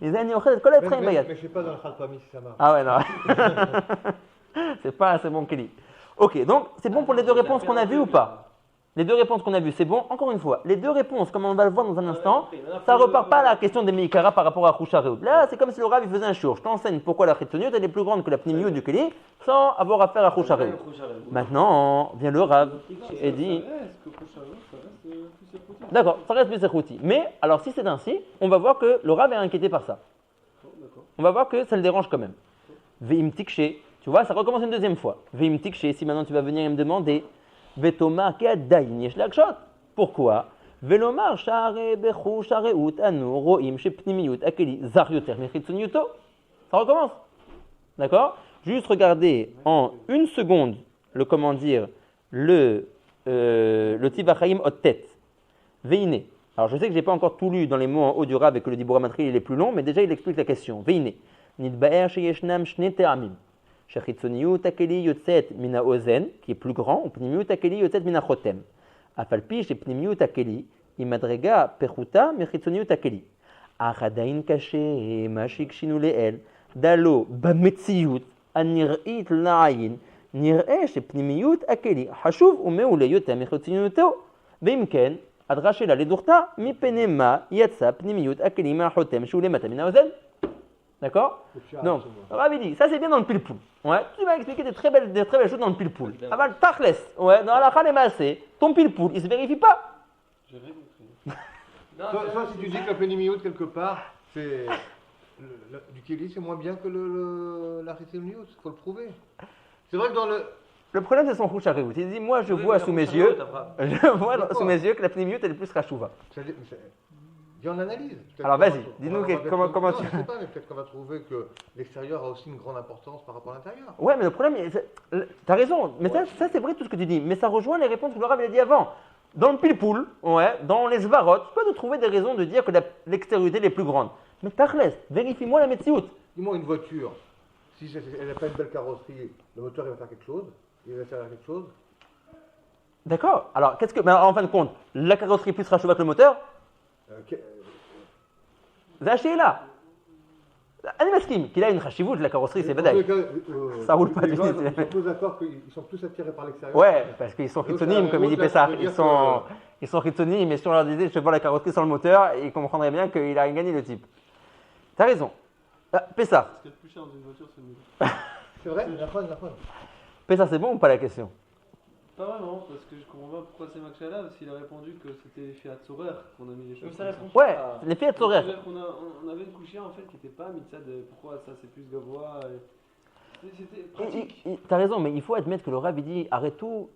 Il disait Ani Ochel et Kola et Tzraim Bayad. Mais je ne sais pas dans le Khalpami si ça marche. Ah ouais, non. C'est pas assez bon Kelly. Ok, donc c'est bon pour les deux réponses qu'on a vues ou pas? Les deux réponses qu'on a vues, c'est bon. Encore une fois, les deux réponses, comme on va le voir dans un instant, ça ne repart pas à la question des Meikara par rapport à Choucha Reoud. Là, c'est comme si le Rav il faisait un shiur. Je t'enseigne pourquoi la Chitsoniut elle est plus grande que la Pnimiut du Keli sans avoir affaire à Choucha Reoud. Maintenant, vient le Rav et dit. D'accord, ça reste plus Sechouti. Mais, alors si c'est ainsi, on va voir que le Rav est inquiété par ça. On va voir que ça le dérange quand même. Veim Tikche, tu vois, ça recommence une deuxième fois. Veim Tikche, si maintenant tu vas venir et me demander. Vetoma ke'adayin yesh lakshot. Pourquoi? Velomar share bechu shareut anu roim shepnimiyut akeli zar yoter mechitzoniuto. Ça recommence. D'accord? Juste regarder en une seconde le comment dire le Tivachaim Ottet. Veine. Alors je sais que j'ai pas encore tout lu dans les mots en haut du Rav et que le Dibura Matri il est plus long, mais déjà il explique la question. Veine. Nidbaer sheyeshnam shne te'amim. Shechitzoniut akeli yotzet mina ozen, qui est plus grand, ou pnimiut akeli yotzet mina chotem. Afalpi shepnimiut akeli, imadrega pechuta mechitzoniut akeli. Achadain kache mashik shinu leel, dalo bametziut, anirit la'ayin, nir'e shepnimiut akeli, hashuv umeule yotem mechitzoniuto, veimken, adrashela ledurta, mipenema yatsa pnimiut akeli ma chotem shule mata mina ozen. D'accord? Donc, Ravi dit, ça c'est bien dans le pile-poule. Ouais, tu vas expliquer des très belles choses dans le pile-poule. Aval tachles, ouais, dans la khalemase, ton pile-poule, il se vérifie pas. J'ai rien compris. Soit si tu dis que la pénimiout quelque part, c'est du Keli, c'est moins bien que la Chitsoniut, il faut le prouver. C'est vrai que dans le. Le problème c'est son Choucha Reout. Il dit, moi je vois sous mes yeux, que la pénimiout elle est plus rachouva. Il y a une analyse. Alors vas-y, dis-nous comment tu. Je ne sais pas, mais peut-être qu'on va trouver que l'extérieur a aussi une grande importance par rapport à l'intérieur. Ouais, mais le problème, tu as raison, mais ça c'est vrai tout ce que tu dis, mais ça rejoint les réponses que le Rav a dit avant. Dans le pile-poule, ouais, dans les svarot, tu peux trouver des raisons de dire que l'extériorité est plus grande. Mais Tachles, vérifie-moi la metsiout. Dis-moi une voiture, si elle n'a pas une belle carrosserie, le moteur il va faire quelque chose, il va faire quelque chose. D'accord, alors mais en fin de compte, la carrosserie plus rachouva que le moteur? Zaché là. Animaskim, qu'il a une chashivut de la carrosserie, c'est badaï. Ça roule pas du tout. Ils sont tous d'accord qu'ils sont tous attirés par l'extérieur. Ouais, parce qu'ils sont chitzonim, comme il dit Pessah. Ils sont chitzonim, mais si on leur disait je vois la carrosserie sans le moteur, ils comprendraient bien qu'il a rien gagné le type. T'as raison. Pessah. Ce qui est le plus cher dans une voiture, c'est le moteur. C'est vrai, la fin. Pessah, c'est bon ou pas la question? Pas vraiment, parce que je comprends pas pourquoi c'est Makchala, parce qu'il a répondu que c'était les Fiat Sorer qu'on a mis les choses. Ouais, les Fiat Sorer. On avait une couchière en fait qui n'était pas mitzad, pourquoi ça c'est plus gavois. C'était pratique. T'as raison, mais il faut admettre que le Rav il dit arrête tout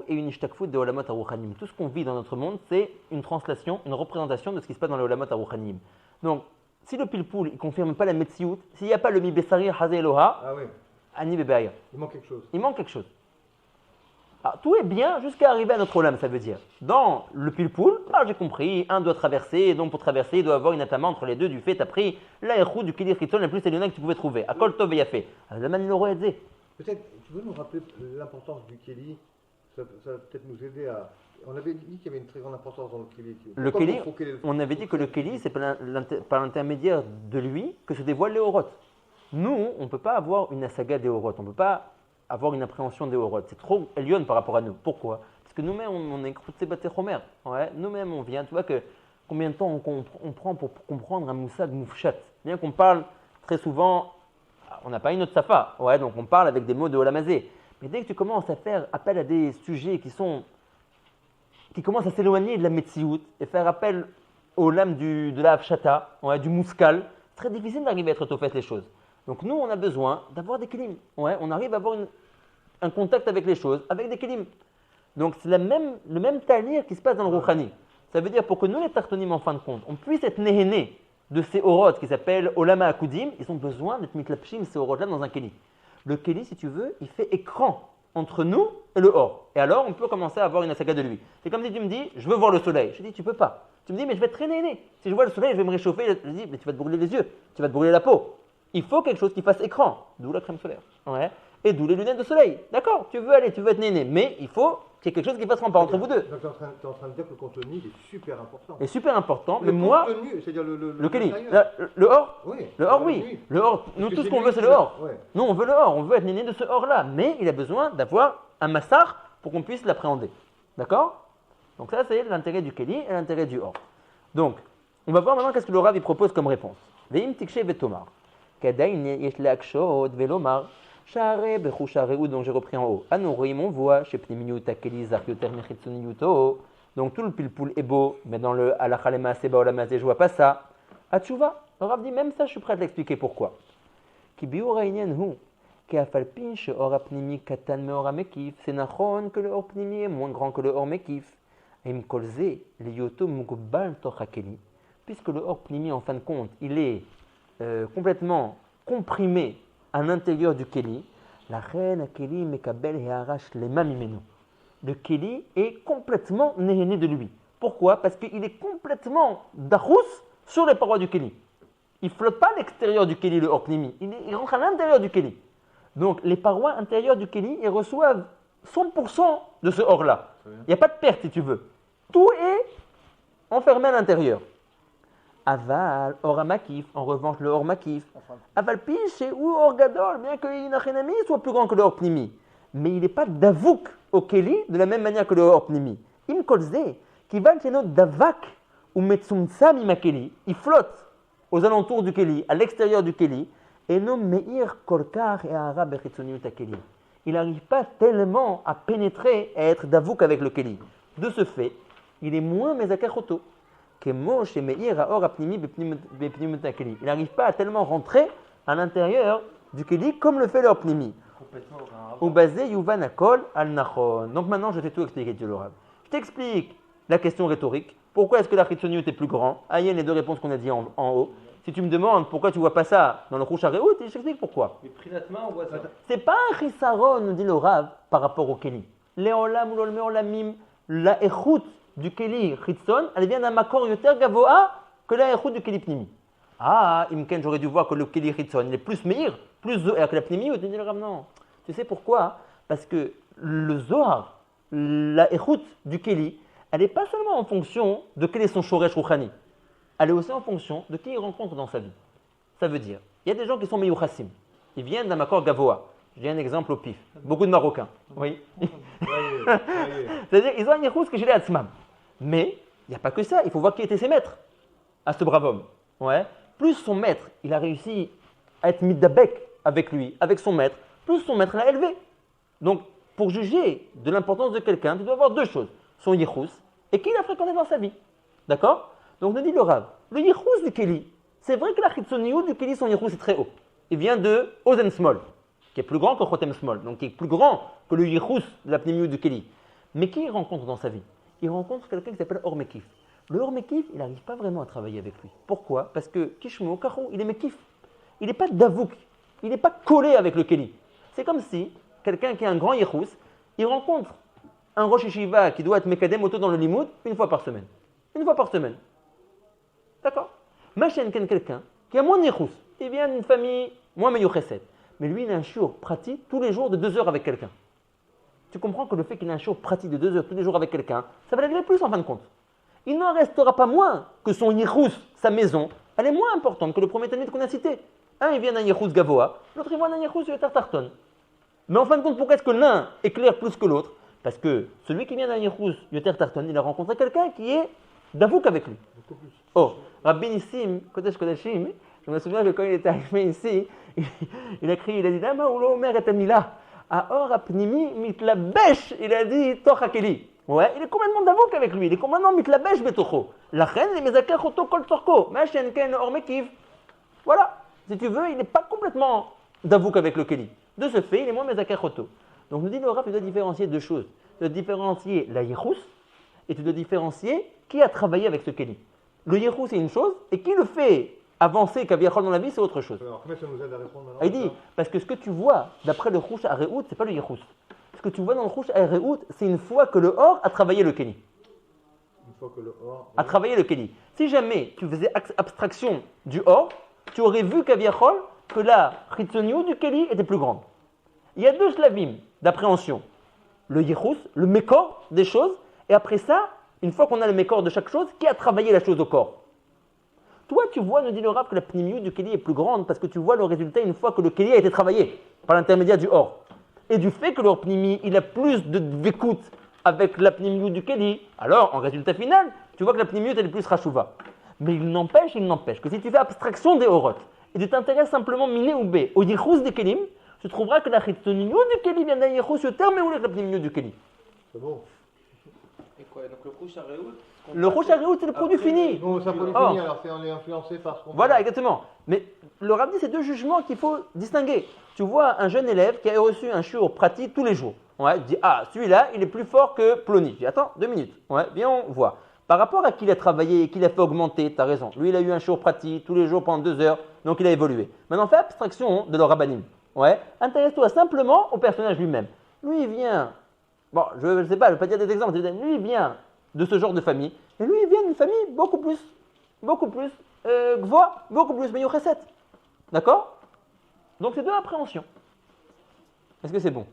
est une ishtakfout de Olamot Aruchanim. Tout ce qu'on vit dans notre monde, c'est une translation, une représentation de ce qui se passe dans les Olamot Aruchanim. Donc, si le pilpoul ne confirme pas la Metsiout, s'il n'y a pas le Mi Bessari Hazé Eloha, Ani Bebeaya. Il manque quelque chose. Il manque quelque chose. Alors, tout est bien jusqu'à arriver à notre olam, ça veut dire. Dans le pilpoul, j'ai compris, un doit traverser, et donc pour traverser, il doit avoir une atama entre les deux du fait, tu as pris l'aéroute du Kili Chitzon la plus éloignée que tu pouvais trouver. À Kol Tov et Yafé. Le man l'aurait aidé. Peut-être, tu veux nous rappeler l'importance du Kili? Ça va peut-être nous aider à. On avait dit qu'il y avait une très grande importance dans le Kili. Le Kili, on avait dit que le Kili, c'est par l'intermédiaire de lui que se dévoilent les Horot. Nous, on ne peut pas avoir une asaga des Horot, on ne peut pas avoir une appréhension des Horot. C'est trop Elion par rapport à nous. Pourquoi? Parce que nous-mêmes, on est Kroutsé Baté Chomer. Ouais, nous-mêmes, on vient. Tu vois que combien de temps on prend pour comprendre un moussag moufchat? Bien qu'on parle très souvent, on n'a pas une autre safa. Ouais, donc on parle avec des mots de Olamazé. Mais dès que tu commences à faire appel à des sujets qui commencent à s'éloigner de la Metsiout et faire appel au lame de la Hafshata, ouais, du mouskal, c'est très difficile d'arriver à être au fait les choses. Donc nous, on a besoin d'avoir des kelim. Ouais, on arrive à avoir un contact avec les choses, avec des kelim. Donc c'est le même talir qui se passe dans le Rouhani. Ça veut dire pour que nous, les tartonim, en fin de compte, on puisse être néhéné de ces orot qui s'appellent Olama Akudim, ils ont besoin d'être mitlapshim, ces orot-là, dans un keli. Le keli, si tu veux, il fait écran entre nous et le or. Et alors, on peut commencer à avoir une asaga de lui. C'est comme si tu me dis, je veux voir le soleil. Je dis, tu peux pas. Tu me dis, mais je vais être très néhéné. Si je vois le soleil, je vais me réchauffer. Je dis, mais tu vas te brûler les yeux, tu vas te brûler la peau. Il faut quelque chose qui fasse écran, d'où la crème solaire. Ouais. Et d'où les lunettes de soleil. D'accord, tu veux être néné, mais il faut qu'il y ait quelque chose qui fasse rempart entre vous deux. Donc tu es en train de dire que le contenu est super important. Il est super important, mais moi. Le contenu, c'est-à-dire le keli. Le or. Oui. Le or, oui. Le or, nous, tout ce qu'on veut, c'est le or. Ouais. Nous, on veut le or, on veut être néné de ce or-là, mais il a besoin d'avoir un massar pour qu'on puisse l'appréhender. D'accord? Donc, ça, c'est l'intérêt du keli et l'intérêt du or. Donc, on va voir maintenant qu'est-ce que le Rav il propose comme réponse. Veim tikshe vetomar. Kadain yesh leakshod velomar. Share bechou shareou, donc j'ai repris en haut. Anorim, on voit chez Pnimiyuta Keli Zarioter Mechitsoniyuto. Donc tout le pilpoul est beau, mais dans le Alachalema Seba Olamazé, je vois pas ça. Atchouva, le Rav dit même ça, je suis prêt à l'expliquer pourquoi. Ki biura inyan hu, ki afalpin she or apnimi katan me or amekif. C'est nachon que le or pnimi est moins grand que le or mekif. Im kolze, liyoto mugbal tochakeli. Puisque le or pnimi, en fin de compte, il est complètement comprimé à l'intérieur du Keli, la reine Keli mekabel et arrache les mamimenu. Le Keli est complètement néhéné de lui. Pourquoi? Parce qu'il est complètement d'achous sur les parois du Keli. Il ne flotte pas à l'extérieur du Keli, le Orpnimi. Il rentre à l'intérieur du Keli. Donc les parois intérieures du Keli, ils reçoivent 100% de ce or-là. Il n'y a pas de perte si tu veux. Tout est enfermé à l'intérieur. Aval, or makif, en revanche le or makif. Aval piche ou or gadol, bien que l'inachénami soit plus grand que le or pnimi. Mais il n'est pas davouk au keli de la même manière que le or pnimi. Im kolze, qui va chez notre davak ou metsumsam imakeli, il flotte aux alentours du keli, à l'extérieur du keli, et non meir kolkar et arabe echitsoniut keli. Il n'arrive pas tellement à pénétrer et à être davouk avec le keli. De ce fait, il est moins mezakachoto. Il n'arrive pas à tellement rentrer à l'intérieur du Keli comme le fait leur Pnimi. Ou basé Yuvan Akol al Nachon. Donc maintenant je t'ai tout expliqué, Dieu le Rav. Je t'explique la question rhétorique. Pourquoi est-ce que la Chitsoniut est plus grand? Aïe, les deux réponses qu'on a dit en haut. Si tu me demandes pourquoi tu ne vois pas ça dans le Rouch Hareout, je t'explique pourquoi. Mais primatement, on voit ça. C'est pas un Chisaron, nous dit le Rav, par rapport au Keli. Léolam ou l'olmeolamim, la échoute du Keli Chitzon, elle vient d'un makor yoter gavoa que la échoute du Keli Pnimi. Ah, Imken, j'aurais dû voir que le Keli Chitzon, il est plus meir, plus zohar que la Pnimi. Tu dis le Rav, non. Tu sais pourquoi? Parce que le zohar, la échoute du Keli, elle n'est pas seulement en fonction de quel est son shoresh rouchani. Elle est aussi en fonction de qui il rencontre dans sa vie. Ça veut dire, Il y a des gens qui sont meyuchassim. Ils viennent d'un makor gavoa. J'ai un exemple au pif. Beaucoup de Marocains. Oui. C'est-à-dire, ils ont un yichus que j'ai les atzmam. Mais il n'y a pas que ça. Il faut voir qui étaient ses maîtres à ce brave homme. Ouais. Plus son maître, il a réussi à être middabek avec lui, avec son maître, plus son maître l'a élevé. Donc, pour juger de l'importance de quelqu'un, tu dois avoir deux choses. Son yichus et qui il a fréquenté dans sa vie. D'accord? Donc, nous dit le Rav, le yichus du Keli, c'est vrai que la chitzoniyut du Keli, son yichus est très haut. Il vient de Ozen Small, qui est plus grand que Chotem Small, donc qui est plus grand que le yichus de la pnimiut du Keli. Mais qui il rencontre dans sa vie? Il rencontre quelqu'un qui s'appelle Or Mekif. Le Or Mekif, il n'arrive pas vraiment à travailler avec lui. Pourquoi? Parce que Kishmo Kachou, il est Mekif. Il n'est pas davouk. Il n'est pas collé avec le Keli. C'est comme si quelqu'un qui a un grand yichus, il rencontre un Rosh Yeshiva qui doit être Mekadem auto dans le limoud une fois par semaine. Une fois par semaine. D'accord? Machen quelqu'un qui a moins de yichus. Il vient d'une famille moins meyucheset. Mais lui, il a un shiur pratique tous les jours de 2 heures avec quelqu'un. Tu comprends que le fait qu'il ait un shiur pratique de 2 heures tous les jours avec quelqu'un, ça va l'agréer plus en fin de compte. Il n'en restera pas moins que son yichus, sa maison, elle est moins importante que le premier talmid qu'on a cité. Un, il vient d'un yichus gavoa, l'autre, il vient d'un yichus yoter tarton. Mais en fin de compte, pourquoi est-ce que l'un éclaire plus que l'autre? Parce que celui qui vient d'un yichus yoter tarton, il a rencontré quelqu'un qui est davouk avec lui. Oh, Rabbi Nissim, Kodesh Kodashim, je me souviens que quand il est arrivé ici, il a crié, il a dit Dama ou l'omer et amila, Aor apnimi mitlabesh, il a dit Tochakeli. Ouais, il est complètement davouk avec lui, il est complètement mitlabesh betocho. La reine, il mezaker choto kol torko, Machen ken or mekiv. Voilà, si tu veux, il n'est pas complètement davouk avec le Keli. De ce fait, il est moins mezaker choto. Donc nous dit le Rav, tu dois différencier deux choses. Tu dois différencier la yichus et tu dois différencier qui a travaillé avec ce Keli. Le yichus c'est une chose, et qui le fait avancer Kaviachol dans la vie, c'est autre chose. Alors, comment ça nous aide à répondre maintenant? Il dit, parce que ce que tu vois, d'après le Rouch Areout, c'est pas le yichus. Ce que tu vois dans le Rouch Areout, c'est une fois que le Or a travaillé le Keli. Une fois que le Or a travaillé le Keli. Si jamais tu faisais abstraction du Or, tu aurais vu Kaviachol que la Chitzoniou du Keli était plus grande. Il y a deux slavim d'appréhension. Le yichus, le mékor des choses, et après ça, une fois qu'on a le mékor de chaque chose, qui a travaillé la chose au corps? Toi, tu vois, nous dit le Rav, que la pnimiut du Keli est plus grande parce que tu vois le résultat une fois que le Keli a été travaillé par l'intermédiaire du Or. Et du fait que le pnimi, il a plus de vékout avec la pnimiut du Keli, alors en résultat final, tu vois que la pnimiut elle est plus rachouva. Mais il n'empêche que si tu fais abstraction des Orot et tu t'intéresses simplement miné ou bé au yichus des Kelim, tu trouveras que la chitzoniut du Keli vient d'un yichus yoter meoulé que la pnimiut du Keli. C'est bon. Et quoi? Donc le Rouch Areout? Le Rouch Areout, c'est le produit fini. Non, c'est un produit fini, alors on est influencé par ce qu'on Voilà, exactement. Mais le Rav dit, c'est deux jugements qu'il faut distinguer. Tu vois un jeune élève qui a reçu un shiur pratique tous les jours. Ouais, tu dis, ah, celui-là, il est plus fort que Plony. Je dis, attends, 2 minutes. Ouais, bien, on voit. Par rapport à qui il a travaillé et qui l'a fait augmenter, tu as raison. Lui, il a eu un shiur pratique tous les jours pendant 2 heures, donc il a évolué. Maintenant, fais abstraction de le rabbanim. Ouais, intéresse-toi simplement au personnage lui-même. Lui, il vient, bon, je ne sais pas, je ne vais pas dire des exemples, lui, il vient de ce genre de famille, et lui, il vient d'une famille beaucoup plus gvoa, beaucoup plus meyucheset. D'accord? Donc, c'est deux appréhensions. Est-ce que c'est bon?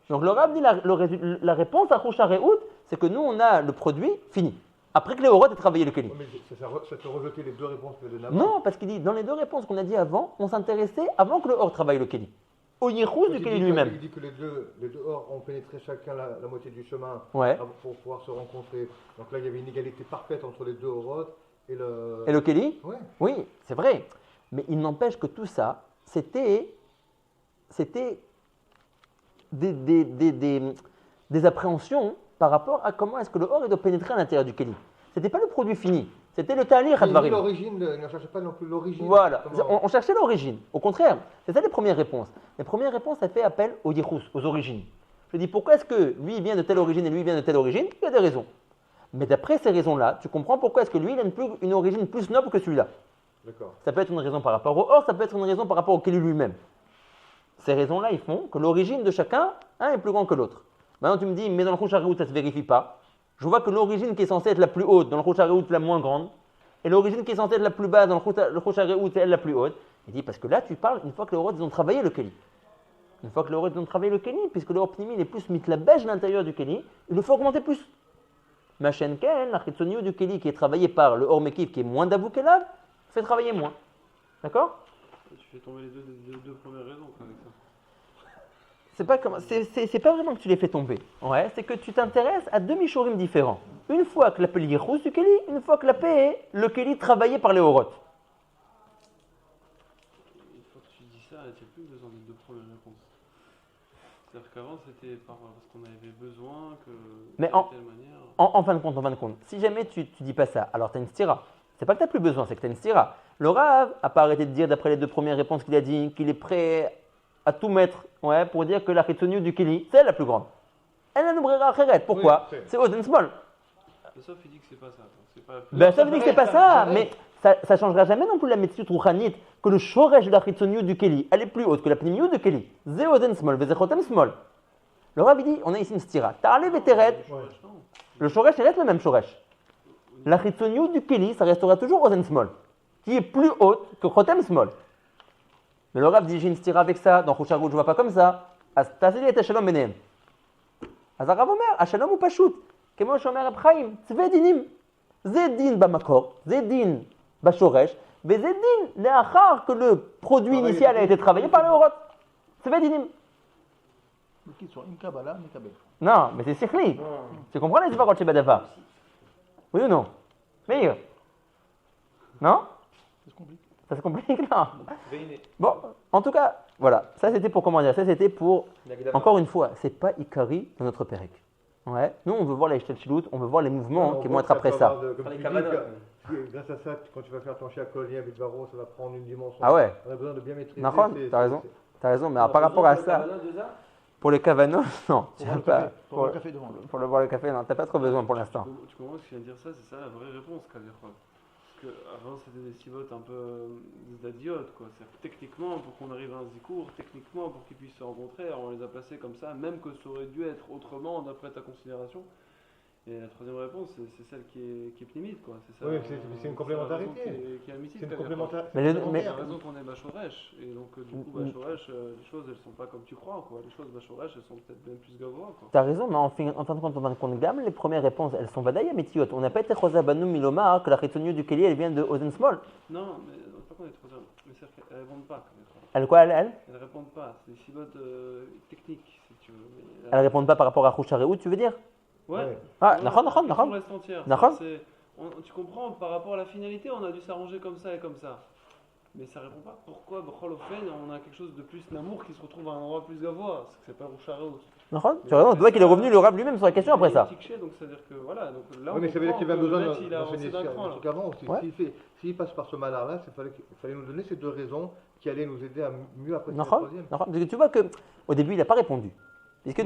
Donc, le Rav dit la réponse à Rouch Areout, c'est que nous, on a le produit fini. Après que les Orot aient travaillé le Keli. Mais ça te rejeter les deux réponses que de Non, parce qu'il dit, dans les deux réponses qu'on a dit avant, on s'intéressait avant que le Or travaille le Keli. Au yichus du Keli lui-même. Il dit que les deux Or ont pénétré chacun la moitié du chemin pour pouvoir se rencontrer. Donc là, il y avait une égalité parfaite entre les deux Orot et le Keli. Ouais. Oui, c'est vrai. Mais il n'empêche que tout ça, c'était des appréhensions par rapport à comment est-ce que le Or doit pénétrer à l'intérieur du Keli. Ce n'était pas le produit fini. C'était le talir hadvarim. L'origine, il ne cherchait pas non plus l'origine. Voilà, on cherchait l'origine. Au contraire, c'est ça les premières réponses. Les premières réponses, ça fait appel aux yichus, aux origines. Je dis, pourquoi est-ce que lui vient de telle origine et lui vient de telle origine? Il y a des raisons. Mais d'après ces raisons-là, tu comprends pourquoi est-ce que lui, il a une origine plus noble que celui-là. D'accord. Ça peut être une raison par rapport au Or, ça peut être une raison par rapport au Keli lui-même. Ces raisons-là, ils font que l'origine de chacun, un est plus grand que l'autre. Maintenant, tu me dis, mais dans le Rouch Areout, ça ne se vérifie pas. Je vois que l'origine qui est censée être la plus haute dans le Rouch Areout est la moins grande, et l'origine qui est censée être la plus basse dans le Rouch Areout est elle la plus haute. Il dit, parce que là, tu parles une fois que les Orot, ils ont travaillé le Keli. Une fois que les Orot, ils ont travaillé le Keli, puisque le Or Pnimi, il est plus mitlabèche à l'intérieur du Keli, il le faut augmenter plus. Ma chaîne Ken, la Chitzoniou du Keli, qui est travaillée par le Or Mekiv, qui est moins d'Avou qu'Elav, fait travailler moins. D'accord? Tu fais tomber les deux premières raisons avec ça. C'est pas vraiment que tu les fais tomber. Ouais, c'est que tu t'intéresses à deux mishurim différents. Une fois que la paix est yichus du keli, une fois que la paix est le keli travaillé par les orot. Une fois que tu dis ça, tu n'as plus besoin des deux premières réponses. C'est-à-dire qu'avant, c'était parce qu'on avait besoin que. Mais en fin de compte, si jamais tu dis pas ça, alors tu as une stira. C'est pas que tu n'as plus besoin, c'est que tu as une stira. Le Rav n'a pas arrêté de dire, d'après les deux premières réponses qu'il a dit, qu'il est prêt à tout mettre pour dire que la Chitsoniut du Keli, c'est la plus grande. Elle a une brera acheret. Pourquoi? Oui, c'est Ozen Small. Le Sof, il dit que c'est pas ça. C'est pas Ben, ça veut dire que c'est pas ça, mais ça ne changera jamais non plus la Metziut Rouchanit que le Shoresh de la Chitsoniut du Keli, elle est plus haute que la Pnimiut du Keli. C'est Ozen Small, Vezechotem Small. Le Rav dit, on a ici une stira. Ta'alev et Tered. Le Shoresh reste le même Shoresh. La Chitsoniut du Keli, ça restera toujours Ozen Small, qui est plus haute que Chotem Small. Mais le Rav dit, j'ai une stira avec ça, dans Choucharut, je ne vois pas comme ça. T'as-tu dit, Shalom Benehem. Azarav Omer, Shalom ou Pashut. Kemo Shomer Ephraim, Tzve Dinim. Zedin Bamakor, Zedin Bashoresh, mais Zedin, l'achar que le produit initial a été travaillé par les Orot. Tzve Dinim. Non, mais c'est Sikhli. Tu comprends les Zivarot chez Badava? Oui ou non? Meilleur. Non? Ça se complique, non. Bon, en tout cas, voilà. Ça, c'était pour comment dire. Ça, c'était pour. Encore une fois, c'est pas Ikari dans notre Pérec. Ouais. Nous, on veut voir la Ishtelchilut, on veut voir les mouvements qui vont être après ça. Grâce à ça, quand tu vas faire ton Chiacolien avec Varo, ça va prendre une dimension. Ah ouais. On a besoin de bien maîtriser. Nahon, t'as raison. T'as raison, mais par rapport à ça. Pour les cavanos, non. Pour le café devant. Pour le boire le café, non. T'as pas trop besoin pour l'instant. Tu comprends ce que je viens de dire ça? C'est ça la vraie réponse, Kadir. Parce qu'avant, c'était des sivotes un peu d'adiotes, quoi. C'est-à-dire que techniquement, pour qu'on arrive à un zikour, techniquement, pour qu'ils puissent se rencontrer, on les a placés comme ça, même que ça aurait dû être autrement d'après ta considération. Et la troisième réponse, c'est celle qui est pnimite, quoi. C'est ça, oui, c'est une complémentarité. Qui est amicite, c'est une complémentarité. Mais la raison qu'on est Bachoresh. Et donc, du coup, Bachoresh, les choses, elles sont pas comme tu crois, quoi. Les choses Bachoresh, elles sont peut-être bien plus gavois, quoi. T'as raison, mais en fin de compte, gamme, les premières réponses, elles sont Vadaï Amitiot. On n'a pas été Chosa Banou Milomar que la Chitsoniut du Keli, elle vient de Ozen Small. Non, mais pas qu'on est trop mais c'est qu'elles répondent pas. Elles quoi, elles Elles répondent pas. C'est des sivotes techniques, si tu veux. Elles répondent pas par rapport à Chouchareu, tu veux dire? Ouais. Ah, tu comprends, par rapport à la finalité, on a dû s'arranger comme ça et comme ça. Mais ça répond pas pourquoi, B'cholofen, on a quelque chose de plus namour qui se retrouve à un endroit plus gavois. C'est pas Rouchareut. Tu as raison, tu vois qu'il est revenu le Rav lui-même sur la question après ça. Donc c'est-à-dire que voilà, donc là oui, mais ça veut dire qu'il avait besoin d'enseigner d'un cran. S'il passe par ce malheur-là, il fallait nous donner ces deux raisons qui allaient nous aider à mieux apprécier la troisième. Parce que tu vois qu'au début, il n'a pas répondu. Il te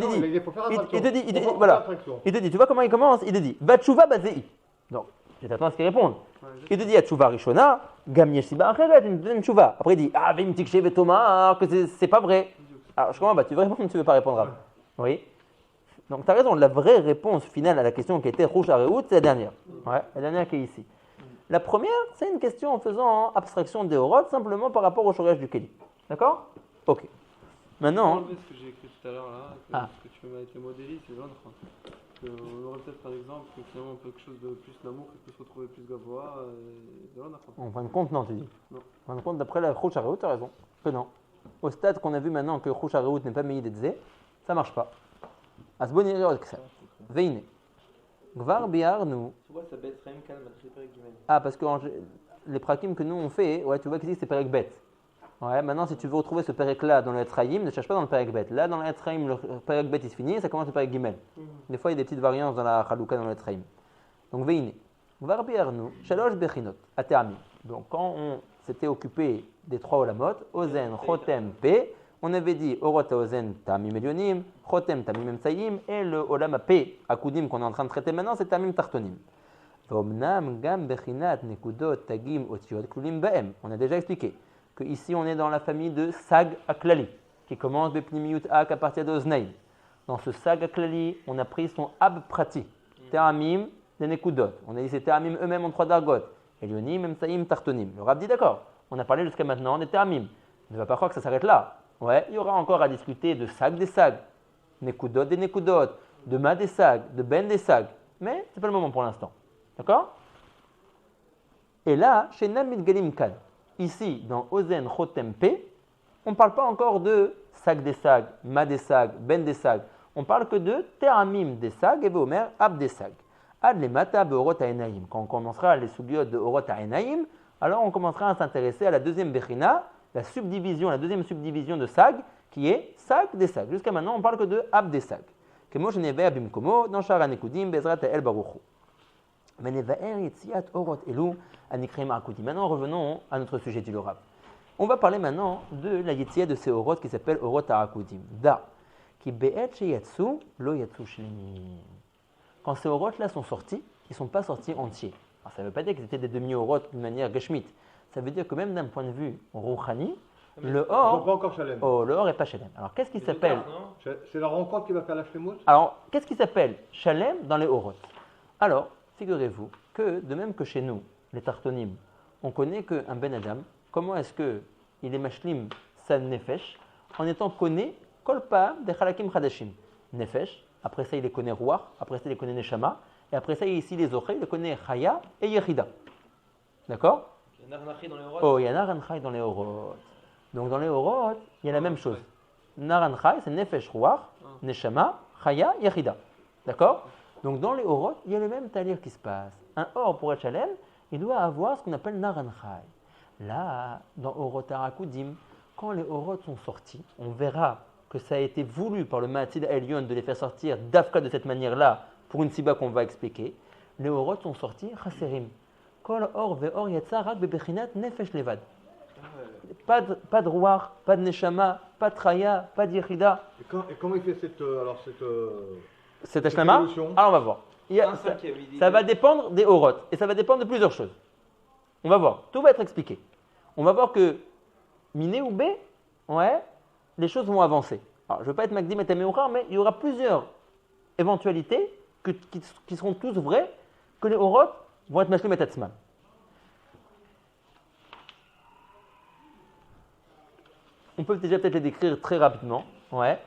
dit, tu vois comment il commence? Il te dit, Batshuva Bazei. Donc, j'attends à ce qu'il réponde. Il te dit, Atshuva Rishona, Gam Yeshiba Acheret, il me donne une Tshuva. Après, il dit, ah, Vim Tikshe Vetoma, que c'est pas vrai. Alors, je comprends, tu veux répondre ou tu veux pas répondre? Oui. Donc, tu as raison, la vraie réponse finale à la question qui était Rouge Areout, c'est la dernière. Ouais, la dernière qui est ici. La première, c'est une question en faisant abstraction des Horot, simplement par rapport au Shoresh du Keli. D'accord? Ok. Maintenant. Ce que j'ai écrit tout à l'heure là, ce que tu m'as été modélisé, c'est l'autre. On aurait peut-être un exemple que finalement on peut quelque chose de plus d'amour qui peut se retrouver plus gavois. En fin de compte, non, tu dis. Non. En fin de compte, d'après la Rouch Areout, tu as raison. Que non. Au stade qu'on a vu maintenant que Rouch Areout n'est pas meilleur d'Edzé, ça marche pas. Asboni Veine. Gvar Biarnu. Tu vois, ça bête Raim calme à très guillemets. Ah, parce que les prakim que nous on fait, ouais, tu vois qu'ici c'est Perek Bet. Ouais, maintenant, si tu veux retrouver ce Perek-là dans le Etzraïm, ne cherche pas dans le Perek Bet. Là, dans le Etzraïm, le Perek Bet il se finit, ça commence le Perek Gimel. Des fois, il y a des petites variances dans la Chalouka, dans le Etzraïm. Donc, Veine. Gvar Biarnu, Shalosh Bechinot, Aterami. Donc, quand on s'était occupé des trois Olamot, Ozen, Chotem, P, on avait dit Orot Ozen, Tamim Elionim, Chotem, Tamim Emtsayim, et le Olama P, Akudim, qu'on est en train de traiter maintenant, c'est Tamim Tartonim. Vomnam, Gam, Bechinat, Nekudot, Tagim, Otiot, Klulim, Baem. On a déjà expliqué que ici on est dans la famille de Sag Aklali, qui commence Bepnimiyut Ak à partir de Oznaïm. Dans ce Sag Aklali, on a pris son Ab Prati, Teramim, des Nekudot. On a dit c'est Teramim eux-mêmes en trois dargot. Elionim, Emtsayim, Tartonim. Le Rab dit d'accord, on a parlé jusqu'à maintenant des Teramim. Ne va pas croire que ça s'arrête là. Ouais, il y aura encore à discuter de Sag des Sag, Nekudot des Nekudot, de Ma des Sag, de Ben des Sag. Mais ce n'est pas le moment pour l'instant. D'accord? Et là, chez Namid Galim Kad, ici, dans Ozen Chotem P, on ne parle pas encore de sag des sag, ma des sag, ben des sag. On parle que de teramim des sag et Veomer ab des sag. Ad les mata beorot ha'enaim. Quand on commencera les soubiotes de orot ha'enaim, alors on commencera à s'intéresser à la deuxième bechina, la deuxième subdivision de sag, qui est sag des sag. Jusqu'à maintenant, on parle que de ab des sag. Kemo sheneveh abimkomo, dans Shara Nekudim, Bezrat el Baruchu. Maintenant, revenons à notre sujet du Lorab. On va parler maintenant de la Yetzia de ces Orot qui s'appelle Orot Ha'akudim. Da, qui be'et sheyatsu lo yatsu shlemim. Quand ces Orot là sont sortis, ils ne sont pas sortis entiers. Alors, ça ne veut pas dire qu'ils étaient des demi-Orot d'une manière geshmit. Ça veut dire que même d'un point de vue rouchani, le Or n'est pas Shalem. Alors qu'est-ce qui s'appelle C'est la rencontre qui va faire la shlemut. Alors qu'est-ce qui s'appelle Shalem dans les Orot? Alors, figurez-vous que, de même que chez nous, les tartonim, on connaît qu'un Ben Adam, comment est-ce qu'il est mashlim sa nefesh, en étant connu kolpa de chalakim chadashim. Nefesh, après ça il les connaît ruach, après ça il les connaît neshama, et après ça ici les ochei, il les connaît chaya et yechida. D'accord? Il y a Naranchai dans les Orot. Oh, il y a Naranchai dans les Orot. Donc dans les Orot, il y a la même chose. Naranchai, c'est nefesh ruach, neshama, chaya, yechida. D'accord? Donc dans les Orot, il y a le même talir qui se passe. Un Or pour être Shalem, il doit avoir ce qu'on appelle Naranchai. Là, dans Orot Ha'akudim, quand les Orot sont sortis, on verra que ça a été voulu par le Ma'atid Elyon de les faire sortir d'Afka de cette manière-là, pour une siba qu'on va expliquer. Les Orot sont sortis Chaserim. Kol Or ve'Or yatsa rak bebechinat nefesh levad. Pas de Ruach, pas de Neshama, pas de Chaya, pas de Yechida. Et comment il fait cette Hashlama? Alors on va voir. Ça va dépendre des Orot et ça va dépendre de plusieurs choses. On va voir. Tout va être expliqué. On va voir que Miné ou B, ouais, les choses vont avancer. Alors je ne veux pas être Magdim et Taméoukar, mais il y aura plusieurs éventualités qui seront tous vraies que les Orot vont être Mashlim et Tatzman. On peut déjà peut-être les décrire très rapidement. Ouais.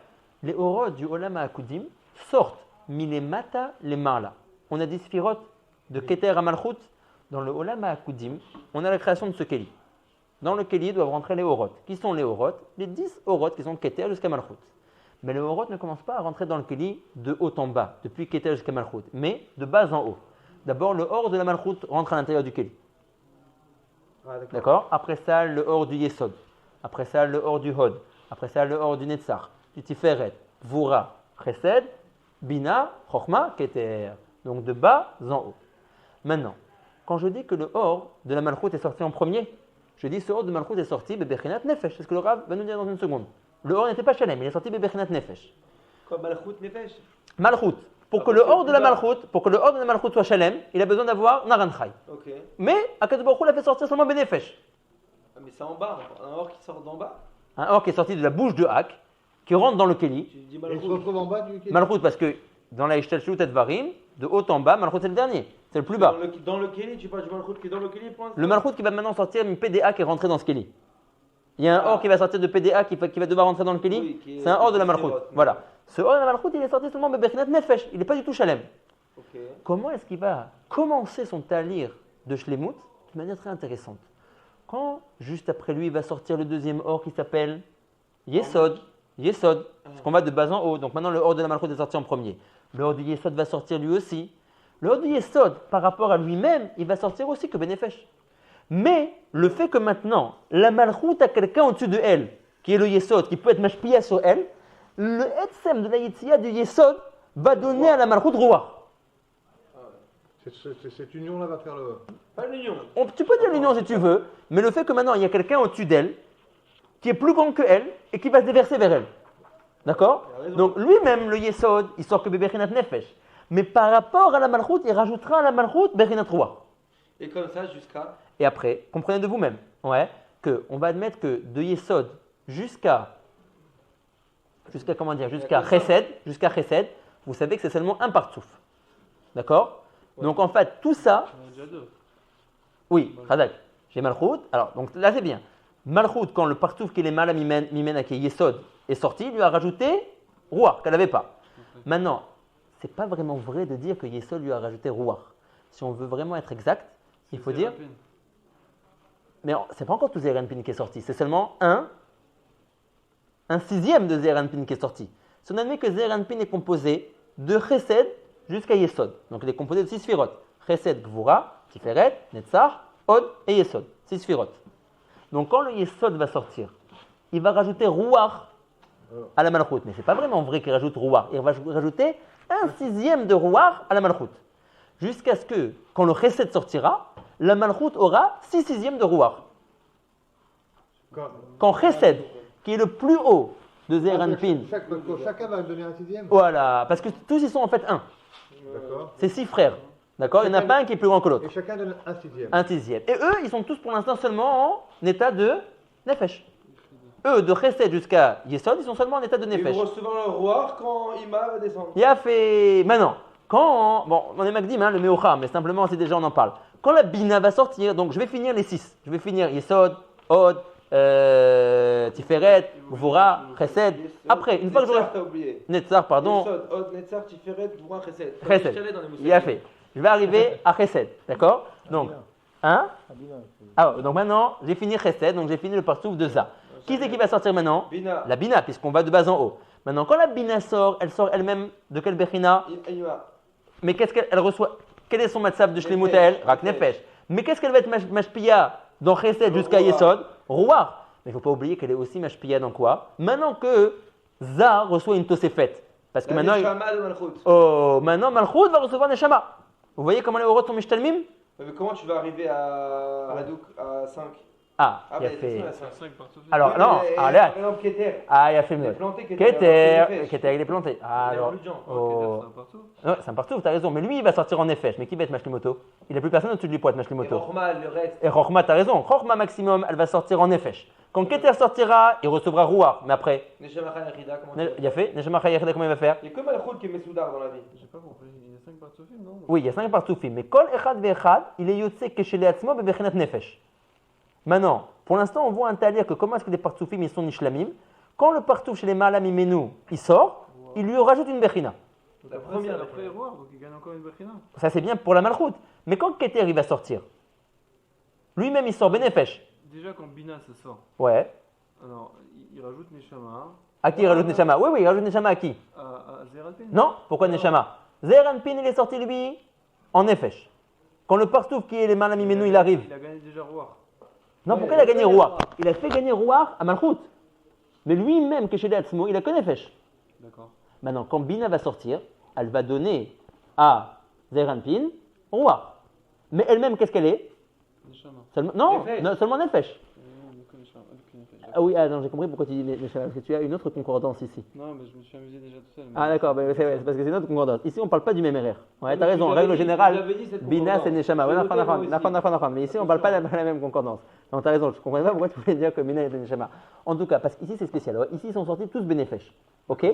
Les Orot du Olam Ha'akudim sortent milemata les marla. On a des sphirotes de Keter à Malchut. Dans le Olam Ha'akudim, on a la création de ce Keli. Dans le Keli doivent rentrer les Orot. Qui sont les Orot? Les 10 Orot qui sont Keter jusqu'à Malchut. Mais les Orot ne commencent pas à rentrer dans le Keli de haut en bas, depuis Keter jusqu'à Malchut, mais de bas en haut. D'abord, le Or de la Malchut rentre à l'intérieur du Keli. D'accord? Après ça, le Or du Yesod. Après ça, le Or du Hod. Après ça, le Or du Netzach, du Tiferet, Vura, Chesed, Bina, Chochma, Keter. Donc de bas en haut. Maintenant, quand je dis que le Or de la Malchut est sorti en premier, je dis ce Or de Malchut est sorti Bebechinat Nefesh. C'est ce que le Rav va nous dire dans une seconde. Le Or n'était pas Shalem, il est sorti Bebechinat Nefesh. Quoi, Malchut Nefesh? Malchut. Pour que le Or de la Malchut soit Shalem, il a besoin d'avoir Naranchai. Okay. Mais Akadosh Baruch Hu l'a fait sortir seulement Benefesh. Mais c'est en bas, un Or qui sort d'en bas? Un Or qui est sorti de la bouche de Hak, qui rentre dans le Keli. Et il se retrouve en bas du Keli. Malchut, parce que dans la Ishtel Shlut et Varim, de haut en bas, Malchut c'est le dernier, c'est le plus bas. Dans le Keli, tu parles du Malchut qui est dans le Keli pour l'instant? Le Malchut qui va maintenant sortir, une PDA qui est rentré dans ce Keli. Il y a un Or qui va sortir de PDA qui va devoir rentrer dans le Keli. Oui, c'est un Or de la Malchut. Voilà. Ce Or de la Malchut, il est sorti seulement Bebechinat Nefesh. Il n'est pas du tout Shalem. Okay. Comment est-ce qu'il va commencer son talir de Shlemut de manière très intéressante? Quand, juste après lui, il va sortir le deuxième Or qui s'appelle Yesod. Yesod. Parce qu'on va de bas en haut. Donc maintenant, le Or de la Malchut est sorti en premier. Le Or du Yesod va sortir lui aussi. Le Or du Yesod, par rapport à lui-même, il va sortir aussi que Benefesh. Mais le fait que maintenant, la Malchut a quelqu'un au-dessus de elle, qui est le Yesod, qui peut être mashpia sur elle, le Etsem de la Yetzia du Yesod va donner à la Malchut Ruach. Cette union-là va faire le... Pas l'union. Tu peux dire l'union si tu veux, mais le fait que maintenant il y a quelqu'un au-dessus d'elle, qui est plus grand que elle, et qui va se déverser vers elle. D'accord? Donc lui-même, le Yesod, il sort que Bebechinat Nefesh. Mais par rapport à la Malchut, il rajoutera à la Malchut Bechinat Ruach. Et comme ça jusqu'à... Et après, comprenez de vous-même, qu'on va admettre que de Yesod jusqu'à Chesed, vous savez que c'est seulement un partsouf. D'accord? Ouais. Donc en fait, tout ça. Oui, Radak, j'ai Malchut. Alors, donc là c'est bien. Malchut, quand le partsouf qui est mal à Mimena, qui est Yesod, est sorti, il lui a rajouté Ruach, qu'elle n'avait pas. Okay. Maintenant, c'est pas vraiment vrai de dire que Yesod lui a rajouté Ruach. Si on veut vraiment être exact, il faut dire. Mais c'est pas encore tout Zeranpin qui est sorti, c'est seulement un sixième de Zeranpin qui est sorti. Si on admet que Zeranpin est composé de Chesed jusqu'à Yesod, donc il est composé de 6 Sphirot. Chesed, Gvura, Tiferet, Netzach, Od et Yesod. 6 Sphirot. Donc quand le Yesod va sortir, il va rajouter Ruach à la Malchut. Mais c'est pas vraiment vrai qu'il rajoute Ruach. Il va rajouter un sixième de Ruach à la Malchut. Jusqu'à ce que, quand le Chesed sortira, la Malchut aura 6 sixièmes de Ruach. Quand Chesed, qui est le plus haut de Zeranpin. Chacun va donner un sixième. Voilà, parce que tous ils sont en fait un. D'accord. C'est 6 frères. D'accord. Il n'y en a pas un qui est plus grand que l'autre. Et chacun donne un sixième. Un sixième. Et eux, ils sont tous pour l'instant seulement en état de Nefesh. Eux, de Chesed jusqu'à Yesod, ils sont seulement en état de Nefesh. Ils vont recevoir le roi quand Ima va descendre. Il a fait. Maintenant, quand. Bon, on est Magdim, le Meocha, mais simplement si déjà on en parle. Quand la Bina va sortir, donc je vais finir les 6. Je vais finir Yesod, Od, Tiferet, Gvura, Chesed. Après, une fois que j'aurai. Netzach, pardon. Yesod, Od, Netzach, Tiferet, Gvura, Chesed. Chesed. Il a fait. Je vais arriver à Chesed, d'accord? Donc, hein? Donc maintenant, j'ai fini Chesed, donc j'ai fini le partouf de Za. Qui c'est qui va sortir maintenant? Bina. La Bina, puisqu'on va de bas en haut. Maintenant, quand la Bina sort, elle sort elle-même de quelle Bechina? Mais qu'est-ce qu'elle reçoit? Quel est son matzav de Shlemut elle? Rak Nefesh. Mais qu'est-ce qu'elle va être mashpia dans Chesed jusqu'à Yesod? Rouar. Mais il ne faut pas oublier qu'elle est aussi mashpia dans quoi? Maintenant que Za reçoit une Tosefet. Parce que maintenant. Maintenant Malchut va recevoir Neshama. Vous voyez comment les Orot sont Mishtalmim? Mais comment tu vas arriver à Hadouk à 5? Il a fait. 5 partout. Alors, non, par exemple, Keter. il a fait mieux. Keter, il est planté. Alors. Non, c'est un partout, tu as raison. Mais lui, il va sortir en Nefesh. Mais qui va être Mashlimoto? Il n'a plus personne au-dessus de lui pour être Mashlimoto. Et Rochma, le reste. Et Rochma, tu as raison. Rochma maximum, elle va sortir en Nefesh. Quand Keter sortira, il recevra Rouar. Mais après. Neshama Chayachida, comment tu Il a fait. Neshama Chayachida, comment il va faire? Il y a que Malchut qui est Mesoudar dans la vie. J'ai pas compris. Il y a 5 partout, non? Oui, il y a 5 partoufim. Mais Kol Echad Ve'echad, il est Yotse Keshele Atzmo Bebechinat Nefesh. Maintenant, pour l'instant, on voit un talir que comment est-ce que les partoufim ils sont nishlamim. Quand le partouf chez les malam imenu, il sort, il lui rajoute une bechina. La première après Roi, donc il gagne encore une bechina. Ça c'est bien pour la malchoute. Mais quand Keter il va sortir, lui-même il sort bénéfesh. Déjà quand Bina ça sort. Ouais. Alors il rajoute Neshama. À qui il rajoute Neshama? Oui, il rajoute Neshama à qui? À Zeranpin. Non, pourquoi Neshama? Zeranpin il est sorti lui en Nefesh. Quand le partouf qui est les malam imenu il arrive. Il a gagné déjà Roi. Non, pourquoi il a gagné Rouar? Il a fait gagner Rouar à Malchut. Mais lui-même, Keshele Atzmo, il a que Nefesh. D'accord. Maintenant, quand Bina va sortir, elle va donner à Zeranpin Rouar. Mais elle-même, qu'est-ce qu'elle est? Non, seulement Nefesh. Ah oui, j'ai compris pourquoi tu dis Nefesh. Parce que tu as une autre concordance ici. Non, mais je me suis amusé déjà tout seul. Ah d'accord, c'est parce que c'est une autre concordance. Ici, on ne parle pas du même erreur. Ouais, tu as raison, en règle générale, Bina c'est Neshama. Mais ici, on ne parle pas de la même concordance. Non, tu as raison, je ne comprenais pas pourquoi tu voulais dire que Bina est Neshama. En tout cas, parce qu'ici, c'est spécial. Alors, ici, ils sont sortis tous bénéfesh. Ok?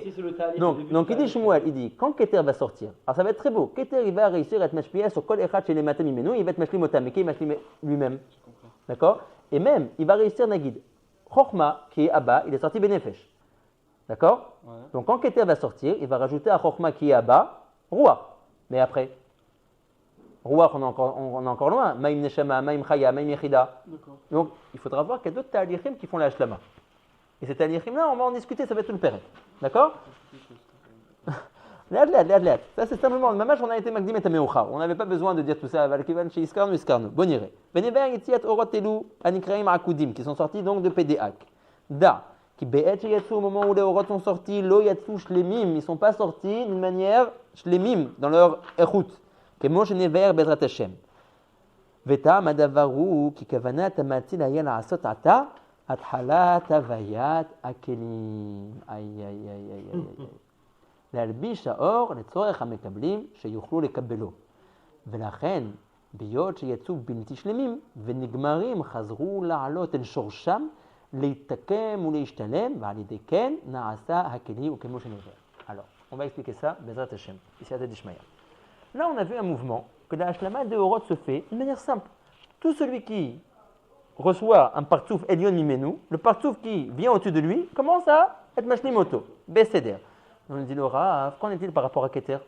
Donc, il dit Shmuel, il dit, quand Keter va sortir, alors ça va être très beau. Keter, il va réussir à être mashpia sur Kol Echad chez les Matam Imenu, il va être mashli Motam, mais qui est mashli lui-même? D'accord? Et même, il va réussir Nagid. Chochma, qui est Abba, il est sorti bénéfesh. D'accord? Ouais. Donc quand Keter va sortir, il va rajouter à Chochma qui est Abba, Roi. Mais après, Roi, on est encore loin. Maïm Neshama, Maïm Chaya, Maïm Yechida. Donc il faudra voir qu'il y a d'autres Ta'alichim qui font la Hashlama. Et ces Ta'alichim-là, on va en discuter, ça va être tout le péril. D'accord? L'ad. Ça c'est simplement le mamach, on a été Magdim et Tameoucha. On n'avait pas besoin de dire tout ça. Valkivan chez Iskarnu, Iskarnu. Bon iré. Benever Yetziat Orotelu, Anikraim Akudim, qui sont sortis donc de PDAC. Da, qui Be'et Yetsu au moment où les Orot sont sortis, Lo Yetsu Shlemim, ils ne sont pas sortis d'une manière Shlemim dans leur Echut. Kemo Shenever Bezrat Hashem. Veta Madavaru, qui Kavanat Amatil Ayel Asot Ata, Athalat Avayat Akelim. Aïe. להלביש האור לצורך המקבלים שיוכלו לקבלו. ולכן, ביות שיצאו בלתי שלמים ונגמרים חזרו לעלות אל שורשם, להתקם ולהשתלם, ועל ידי כן נעשה הכלי וכמו שנראה. Alors, on va expliquer ça, Bezrat Hashem, ici à Tedishmaya. Là, on a vu un mouvement que la Hashlama de Horot se fait d'une manière simple. Tout celui qui reçoit un partouf Elion Mimenu, le partouf qui vient au-dessus de lui, commence à être Mashlimoto, Besséder. On dit le Rav, qu'en est-il par rapport à Keter?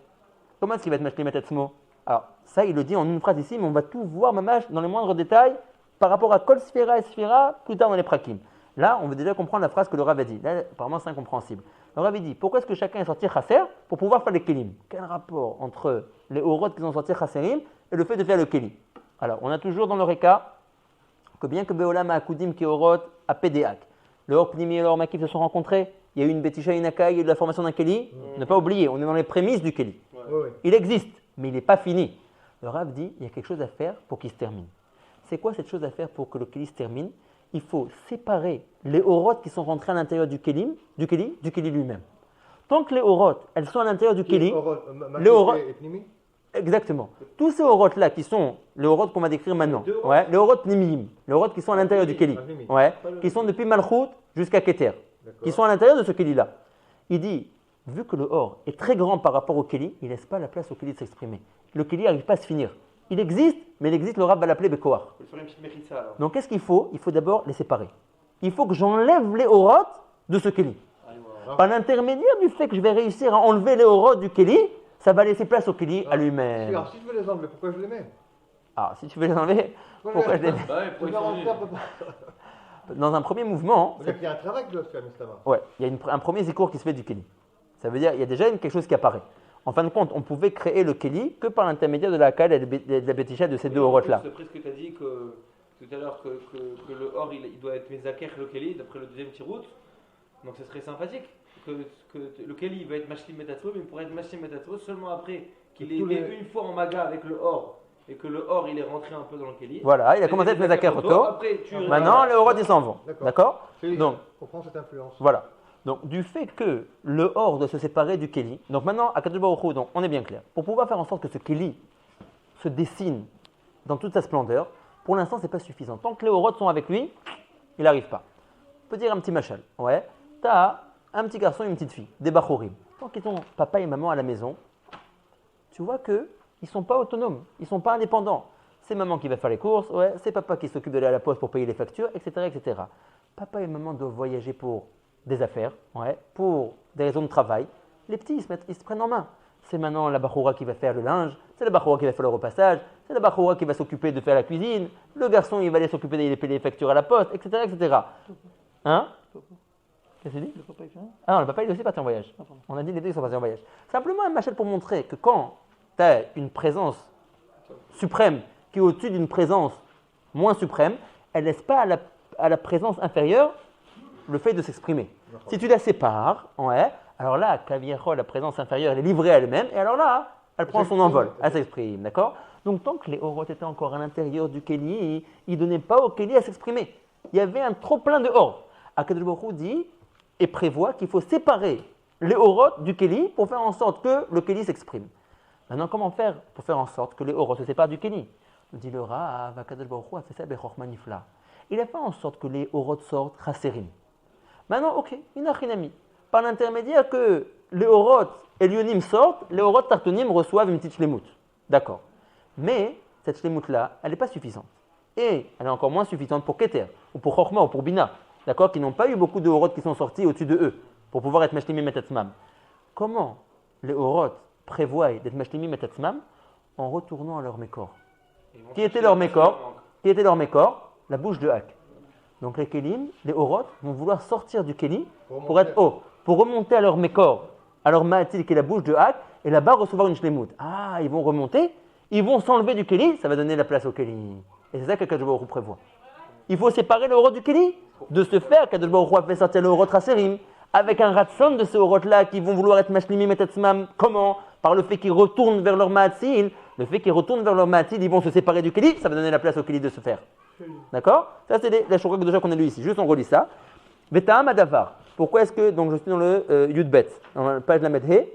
Comment est-ce qu'il va être mashlim et atzmo? Alors, ça, il le dit en une phrase ici, mais on va tout voir, mamash, dans les moindres détails, par rapport à Kol Sphira et Sphira, plus tard dans les Prakim. Là, on veut déjà comprendre la phrase que le Rav a dit. Là, apparemment, c'est incompréhensible. Le Rav dit, pourquoi est-ce que chacun est sorti Chasser pour pouvoir faire les Kelim? Quel rapport entre les Orot qui sont sortis Chasserim et le fait de faire le Keli? Alors, on a toujours dans le Reka que bien que Beolam Akudim qui Orot a Pédéak, le Or Pnimi et le Or Makif se sont rencontrés, il y a eu une Betisha Inakai, il y a eu de la formation d'un Keli. Ne pas oublier, on est dans les prémices du Keli. Il existe, mais il n'est pas fini. Le Rav dit, il y a quelque chose à faire pour qu'il se termine. C'est quoi cette chose à faire pour que le Keli se termine? Il faut séparer les Orot qui sont rentrés à l'intérieur du Keli lui-même. Tant que les Orot, elles sont à l'intérieur du Keli, les Orot, exactement. Tous ces Orot-là qui sont les Orot qu'on va décrire maintenant, les Orot Pnimiyim, les Orot qui sont à l'intérieur du Keli, qui sont depuis Malchut jusqu'à Keter, qui sont à l'intérieur de ce Keli-là. Il dit, vu que le Or est très grand par rapport au Keli, il ne laisse pas la place au Keli de s'exprimer. Le Keli n'arrive pas à se finir. Il existe, mais il existe, le Rav va l'appeler Bekoar. Donc qu'est-ce qu'il faut? Il faut d'abord les séparer. Il faut que j'enlève les Orot de ce Keli. Par l'intermédiaire du fait que je vais réussir à enlever les Orot du Keli, ça va laisser place au Keli à lui-même. Alors si je veux les enlever, pourquoi je les mets? Ah, si tu veux les enlever, pourquoi je les mets? Dans un premier mouvement... Il y a un travail qui doit se faire, Mistama. Ouais, il y a un premier zikour qui se fait du Keli. Ça veut dire qu'il y a déjà quelque chose qui apparaît. En fin de compte, on pouvait créer le Keli que par l'intermédiaire de la Kal et de la Betisha de ces deux Orot-là. D'après ce que tu as dit tout à l'heure, que le Or il doit être Mezaker le Keli, d'après le deuxième tirout, donc ce serait sympathique. Que le Keli va être Mashlim Metatro, mais il pourrait être Mashlim Metatro seulement après qu'il ait été une fois en Maga avec le Or et que le Or il est rentré un peu dans le Keli. Voilà, il a commencé à être Mezaker Oto. Maintenant, les Orot ils s'en vont. D'accord. Donc, on prend cette influence. Voilà. Donc, du fait que le Or doit se séparer du Keli, donc maintenant, à Kadosh Baruch Hu, donc on est bien clair. Pour pouvoir faire en sorte que ce Keli se dessine dans toute sa splendeur, pour l'instant, ce n'est pas suffisant. Tant que les Orot sont avec lui, il n'arrive pas. On peut dire un petit machal. Ouais, tu as un petit garçon et une petite fille, des Bachorim. Tant qu'ils ont papa et maman à la maison, tu vois qu'ils ne sont pas autonomes, ils ne sont pas indépendants. C'est maman qui va faire les courses, ouais, c'est papa qui s'occupe d'aller à la poste pour payer les factures, etc., etc. Papa et maman doivent voyager pour des affaires, ouais, pour des raisons de travail. Les petits, ils se prennent en main. C'est maintenant la bachoura qui va faire le linge, c'est la bachoura qui va faire le repassage, c'est la bachoura qui va s'occuper de faire la cuisine, le garçon, il va aller s'occuper d'aller payer les factures à la poste, etc., etc. Hein? Qu'est-ce que tu dis? Le papa, il fait rien? Ah non, le papa, il est aussi parti en voyage. On a dit les deux, ils sont partis en voyage. Simplement un machette pour montrer que quand tu as une présence suprême qui est au-dessus d'une présence moins suprême, elle ne laisse pas à la présence inférieure le fait de s'exprimer. Si tu la sépares, ouais, alors là, Kaviero, la présence inférieure, elle est livrée à elle-même, et alors là, elle prend son envol, elle s'exprime, d'accord? Donc tant que les Orot étaient encore à l'intérieur du Keli, ils ne donnaient pas au Keli à s'exprimer. Il y avait un trop-plein de Or. Akadosh Baruch Hu dit et prévoit qu'il faut séparer les Orot du Keli pour faire en sorte que le Keli s'exprime. Maintenant, comment faire pour faire en sorte que les Orot se séparent du Keli? Dit le Rav, Akadosh Baruch Hu a fait ça bechorma nifla. Il a fait en sorte que les Orot sortent chaserim. Maintenant, ok, inachinami. Par l'intermédiaire que les Orot et l'Yonim sortent, les Orot Tartonim reçoivent une petite shlemut. D'accord. Mais cette shlemut-là, elle n'est pas suffisante. Et elle est encore moins suffisante pour Keter, ou pour Chochma, ou pour Bina, d'accord, qui n'ont pas eu beaucoup de Orot qui sont sortis au-dessus de eux, pour pouvoir être Mashlimim et Tatzmam. Comment les Orot prévoient d'être Mashlimim et Tatzmam? En retournant à leur Mékor. Qui était leur Mékor? La bouche de Hak. Donc les Kélim, les Orot, vont vouloir sortir du Kéli pour être haut, pour remonter à leur Mékor, à leur Ma'atil qui est la bouche de Hak, et là-bas recevoir une Shlemut. Ah, ils vont remonter, ils vont s'enlever du Kéli, ça va donner la place au Kéli. Et c'est ça qu'Akadosh Baruch Hu prévoit. Il faut séparer le Orot du Kéli. De ce fait, Akadosh Baruch Hu a fait sortir le Orot Raserim, avec un ratson de ces Orot-là qui vont vouloir être Mashlimim et Tatzmam. Comment? Par le fait qu'ils retournent vers leur Ma'atil. Le fait qu'ils retournent vers leur Ma'atil, ils vont se séparer du Kéli, ça va donner la place au Kéli de se faire. D'accord? Ça, c'est la Shura Kedusha qu'on a lu ici. Juste, on relit ça. Veta'am Adavar. Pourquoi est-ce que, donc je suis dans le Yudbet, dans la page de la Medhe,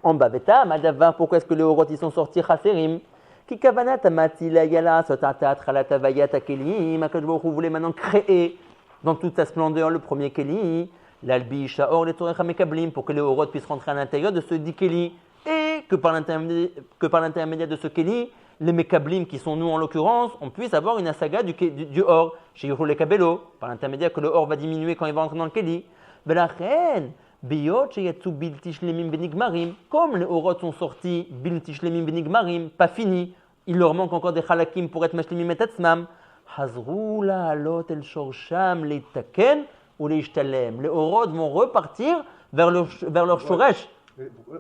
en bas, Veta'am Adavar, pourquoi est-ce que les Orot ils sont sortis Chaserim? Ki kavanat amati la yala sotatat chalata vayat kelim. Akadosh Baruch Hu voulait maintenant créer dans toute sa splendeur le premier Keli, l'albi shaor le torech hamekablim, pour que les Orot puissent rentrer à l'intérieur de ce dit Keli, et que par l'intermédiaire de ce Keli, les Mekablim, qui sont nous en l'occurrence, on puisse avoir une asaga du Or, chez Yurule Kabelo, par l'intermédiaire que le Or va diminuer quand il va entrer dans le Keli. Belachen, Biyot, Sheyatsu Bilti Shlemim Benigmarim, comme les Orot sont sortis, Bilti Shlemim Benigmarim, pas fini, il leur manque encore des Chalakim pour être Mashlimim et Tatzmam. Hazrou la'alot el shorsham leitaken ou leishtalem. Les orod vont repartir vers leur shoresh.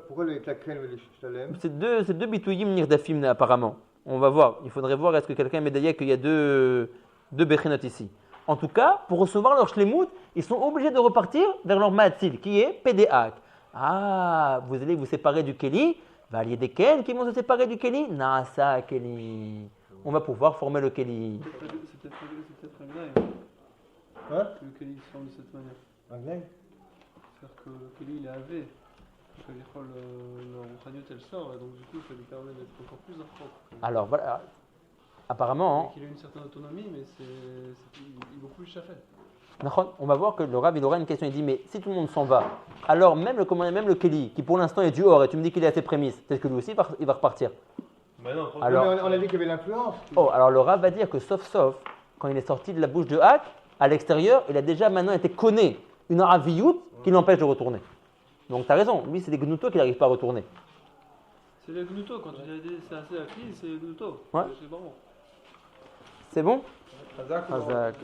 Pourquoi les taken ou les shtalem? C'est deux bitouyim nirdafim apparemment. On va voir. Il faudrait voir est-ce que quelqu'un est médaillé qu'il y a deux bechinot ici. En tout cas, pour recevoir leur shlemut, ils sont obligés de repartir vers leur ma'atzil, qui est pédéak. Ah, vous allez vous séparer du keli. Va y a des ken qui vont se séparer du keli. Nasa keli. On va pouvoir former le keli. C'est peut-être un gnaï. Hein? Le keli se forme de cette manière. Un gnaï? C'est-à-dire que le keli il est avé. Le rouchaniot elle sort, et donc du coup ça lui permet d'être encore plus propre. Alors voilà. Apparemment. Il a une certaine autonomie, mais il est beaucoup plus chafé. On va voir que le Rav il aura une question. Il dit mais si tout le monde s'en va, alors même le Keli, qui pour l'instant est du hors, et tu me dis qu'il est à ses prémices, peut-être que lui aussi il va repartir. Bah non, alors, on a dit qu'il y avait l'influence. Oh, alors le Rav va dire que sauf, quand il est sorti de la bouche de Hak, à l'extérieur, il a déjà maintenant été conné une raviout qui l'empêche de retourner. Donc tu as raison, lui c'est des gnoutos qu'il n'arrive pas à retourner. C'est les gnoutos, quand tu dis c'est assez acquis, c'est les gnoutos. Ouais. C'est bon. C'est bon? Hazak. Hazak.